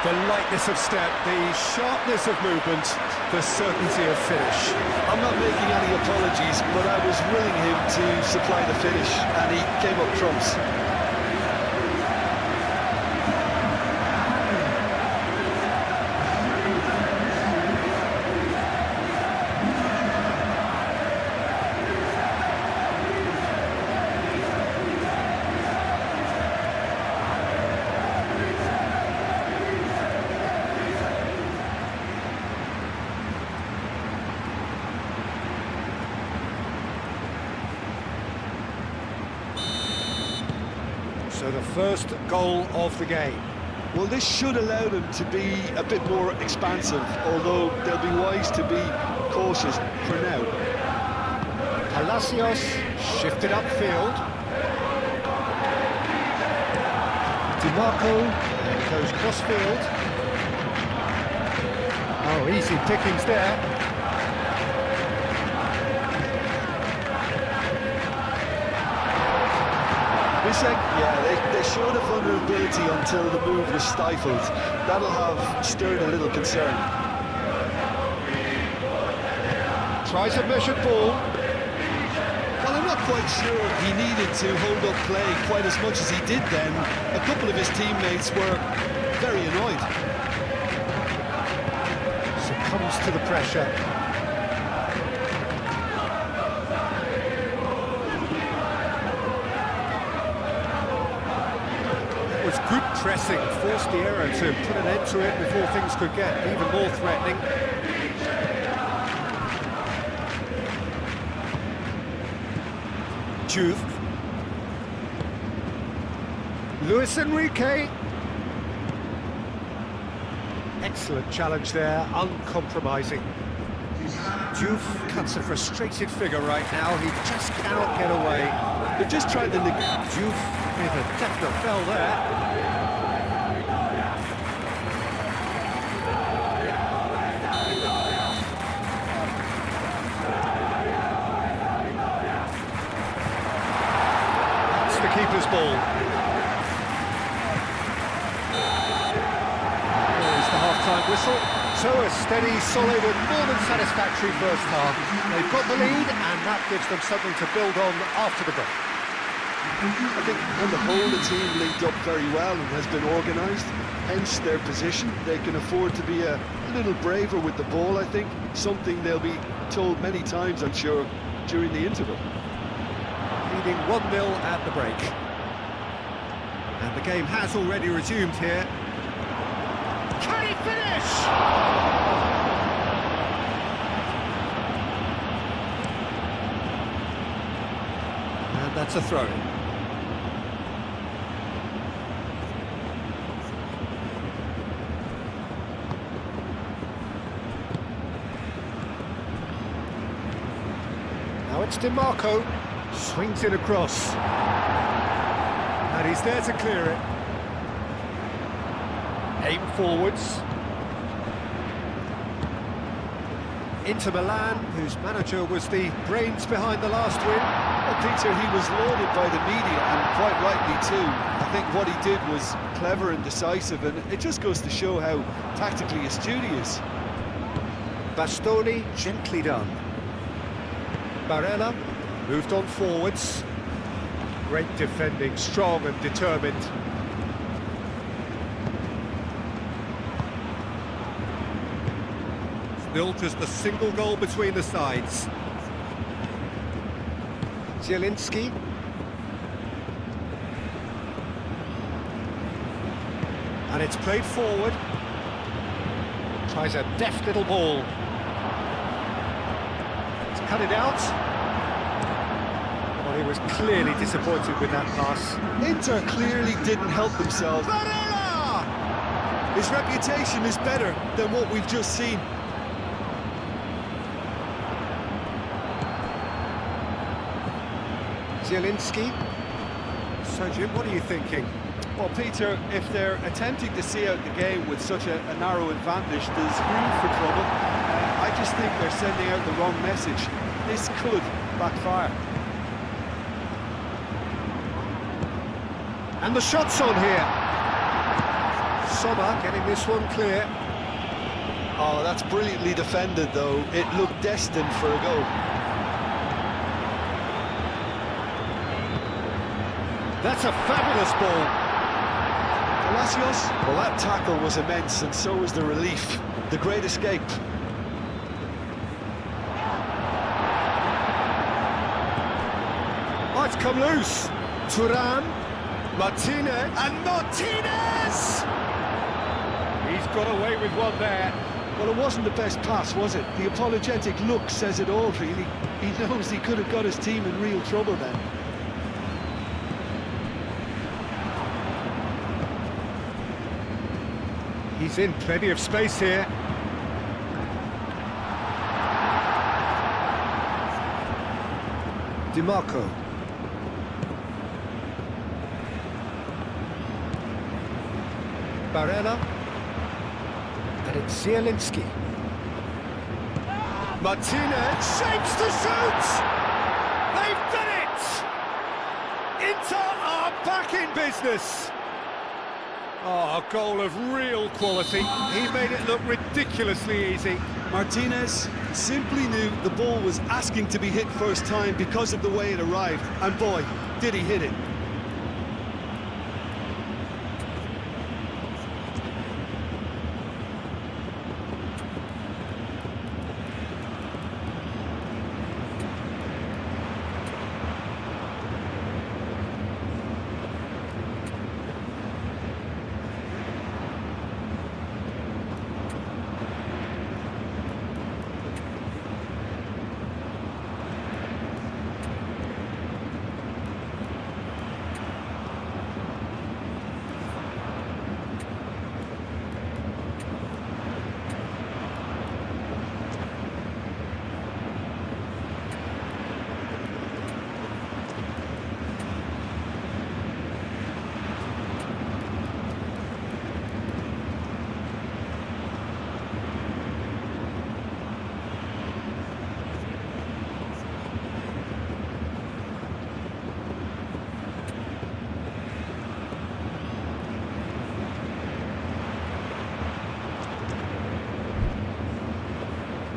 S1: The lightness of step, the sharpness of movement, the certainty of finish.
S2: I'm not making any apologies, but I was willing him to supply the finish, and he came up trumps.
S1: So the first goal of the game.
S2: Well, this should allow them to be a bit more expansive, although they'll be wise to be cautious for now.
S1: Palacios shifted upfield. DiMarco goes crossfield. Oh, easy pickings there.
S2: Yeah, they showed a vulnerability until the move was stifled. That'll have stirred a little concern.
S1: Tries a measured ball.
S2: Well, I'm not quite sure he needed to hold up play quite as much as he did then. A couple of his teammates were very annoyed.
S1: Succumbs to the pressure. Was good pressing, forced the error to put an end to it before things could get even more threatening. Juve. Luis Enrique. Excellent challenge there, uncompromising. Juve cuts a frustrated figure right now, he just cannot get away.
S2: They're just trying to...
S1: Juve with a definite fell there. That's the keeper's ball. There's the half-time whistle. So a steady, solid and more than satisfactory first half. They've got the lead and that gives them something to build on after the break.
S2: I think on the whole the team linked up very well and has been organised, hence their position. They can afford to be a little braver with the ball, I think, something they'll be told many times, I'm sure, during the interval.
S1: Leading 1-0 at the break. And the game has already resumed here. Can he finish? And that's a throw-in. Now it's DiMarco, swings it across, and he's there to clear it. Aim forwards. Inter Milan, whose manager was the brains behind the last win.
S2: Well, Peter, he was lauded by the media, and quite rightly too. I think what he did was clever and decisive, and it just goes to show how tactically astute he is.
S1: Bastoni, gently done. Barella moved on forwards. Great defending, strong and determined. Still just a single goal between the sides. Zielinski. And it's played forward. Tries a deft little ball. Cut it out. Well, he was clearly disappointed with that pass.
S2: Inter clearly didn't help themselves.
S1: Barella!
S2: His reputation is better than what we've just seen.
S1: Zielinski. So, Jim, what are you thinking?
S2: Well, Peter, if they're attempting to see out the game with such a narrow advantage, there's room for trouble. I just think they're sending out the wrong message. This could backfire.
S1: And the shot's on here. Sommer getting this one clear.
S2: Oh, that's brilliantly defended, though. It looked destined for a goal.
S1: That's a fabulous ball.
S2: Palacios? Well, that tackle was immense, and so was the relief. The great escape.
S1: It's come loose. Thuram, Martinez, and Martinez! He's got away with one there.
S2: Well, it wasn't the best pass, was it? The apologetic look says it all, really. He knows he could have got his team in real trouble then.
S1: He's in plenty of space here. DiMarco. Barella. And it's Zielinski. Martinez shapes to shoot! They've done it! Inter are back in business! Oh, a goal of real quality. He made it look ridiculously easy.
S2: Martinez simply knew the ball was asking to be hit first time because of the way it arrived. And boy, did he hit it.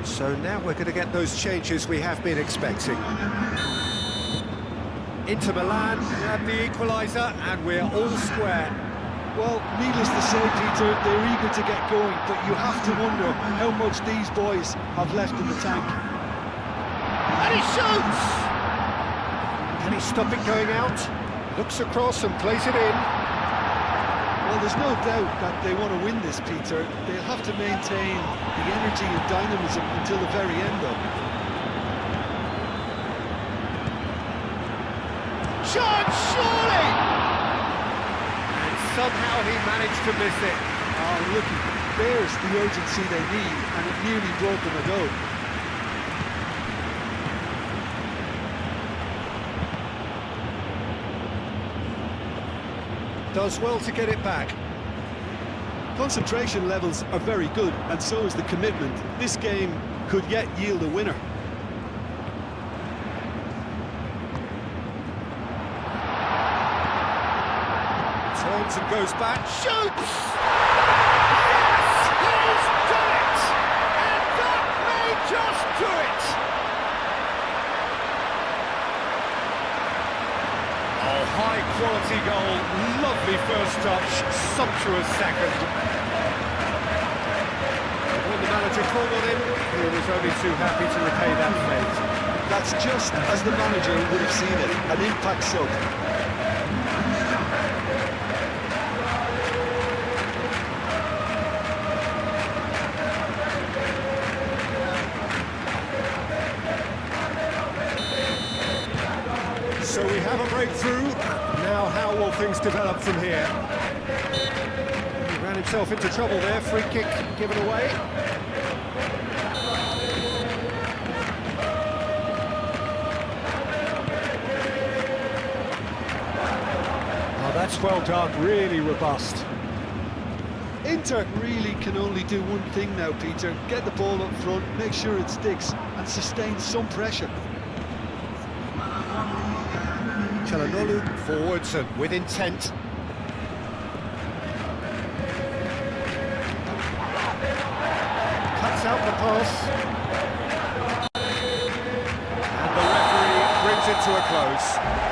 S1: So now we're going to get those changes we have been expecting. Inter Milan have the equaliser, and we're all square.
S2: Well, needless to say, Peter, they're eager to get going, but you have to wonder how much these boys have left in the tank.
S1: And he shoots! Can he stop it going out? Looks across and plays it in.
S2: Well, there's no doubt that they want to win this, Peter. They'll have to maintain the energy and dynamism until the very end, though.
S1: Shot, surely! And somehow he managed to miss it.
S2: Oh, look, there's the urgency they need, and it nearly brought them a goal.
S1: Does well to get it back.
S2: Concentration levels are very good, and so is the commitment. This game could yet yield a winner.
S1: Turns and goes back, shoots! Yes! He's done it! And that may just do it! Oh, high quality goal, lovely first touch, sumptuous second. When the manager called on him, he was only too happy to repay that fate.
S2: That's just as the manager would have seen it, an impact sub.
S1: So we have a breakthrough. Now how will things develop from here? He ran himself into trouble there, free kick given away. Oh, that's well done, really robust.
S2: Inter really can only do one thing now, Peter. Get the ball up front, make sure it sticks, and sustain some pressure.
S1: Çalhanoğlu forwards and with intent. Cuts out the pass. And the referee brings it to a close.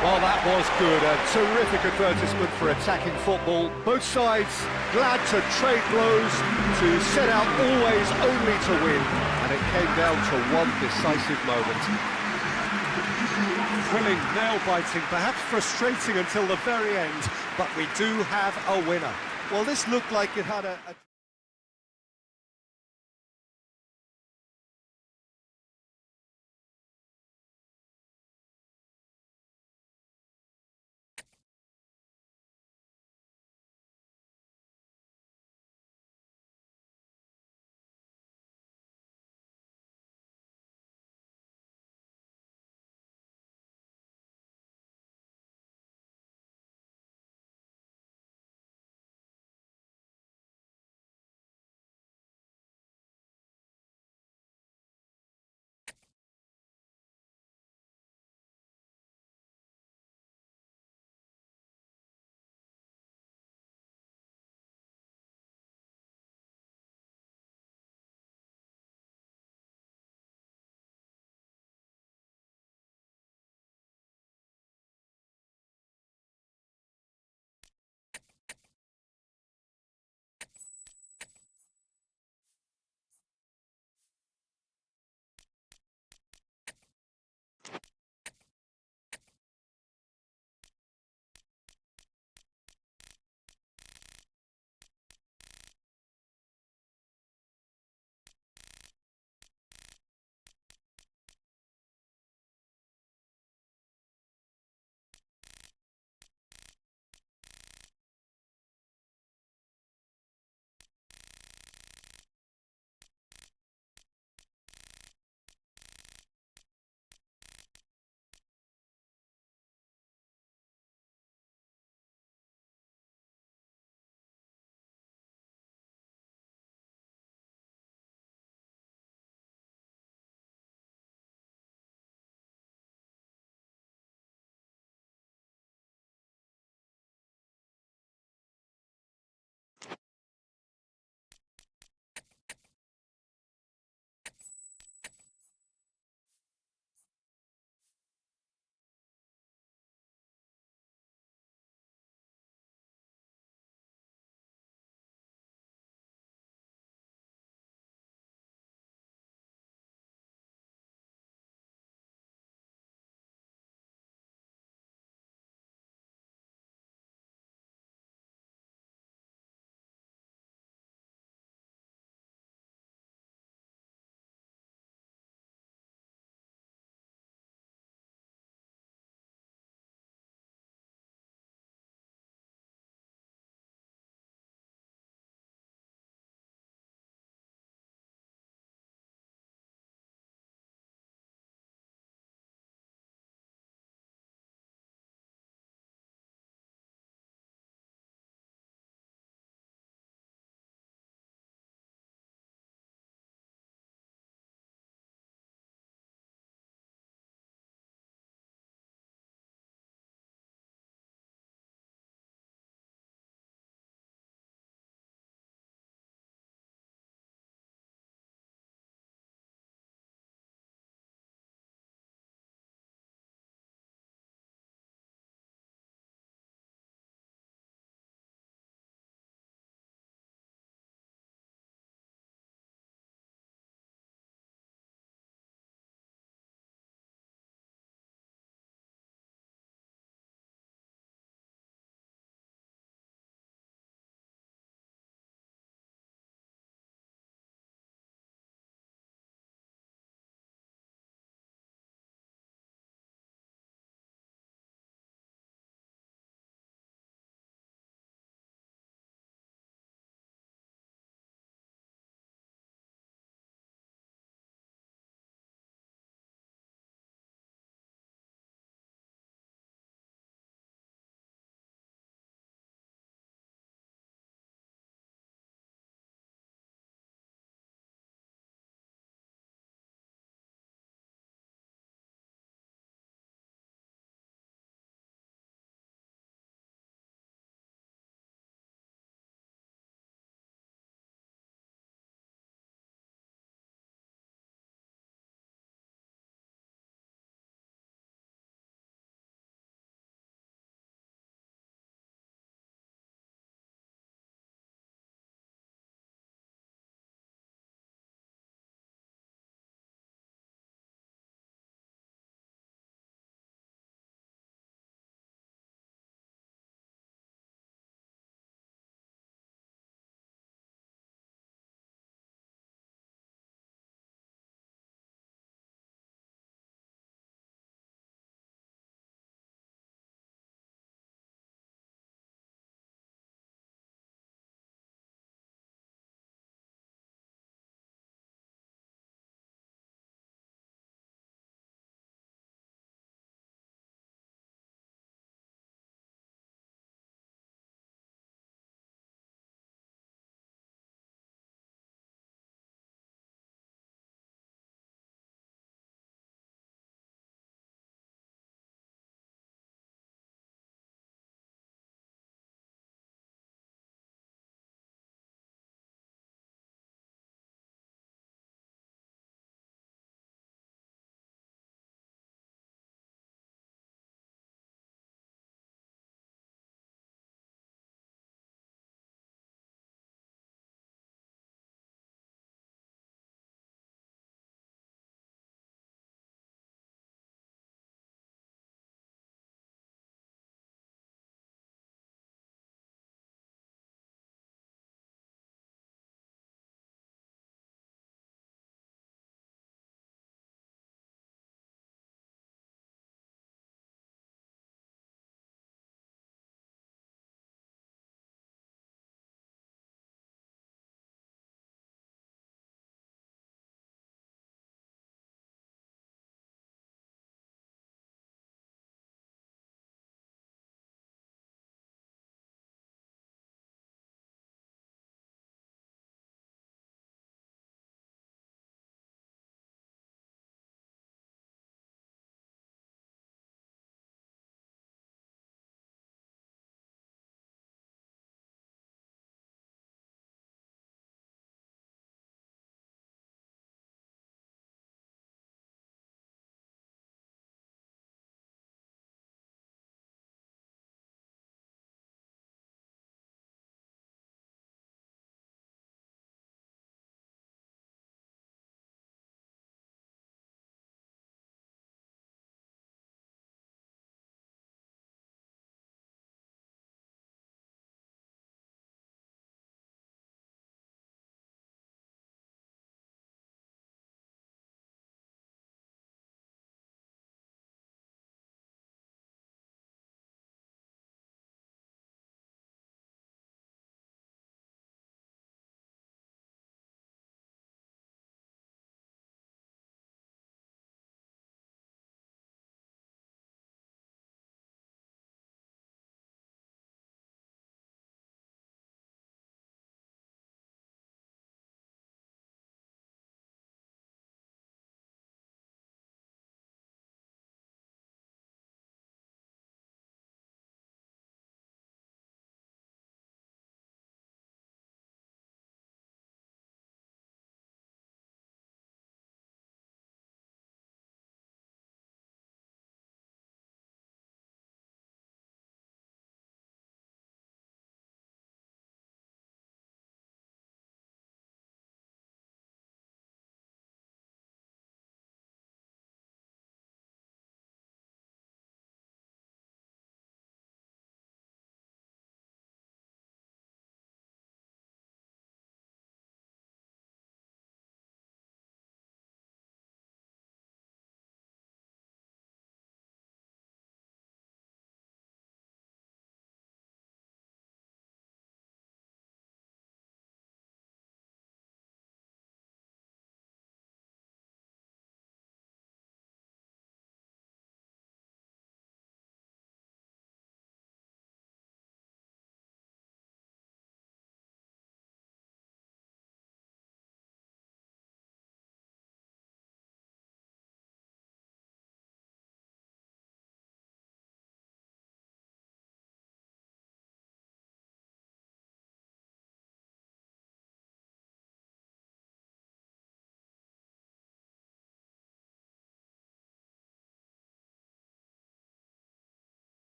S1: Well, that was good. A terrific advertisement for attacking football. Both sides glad to trade blows, to set out always only to win. And it came down to one decisive moment. Thrilling, nail-biting, perhaps frustrating until the very end, but we do have a winner.
S2: Well, this looked like it had a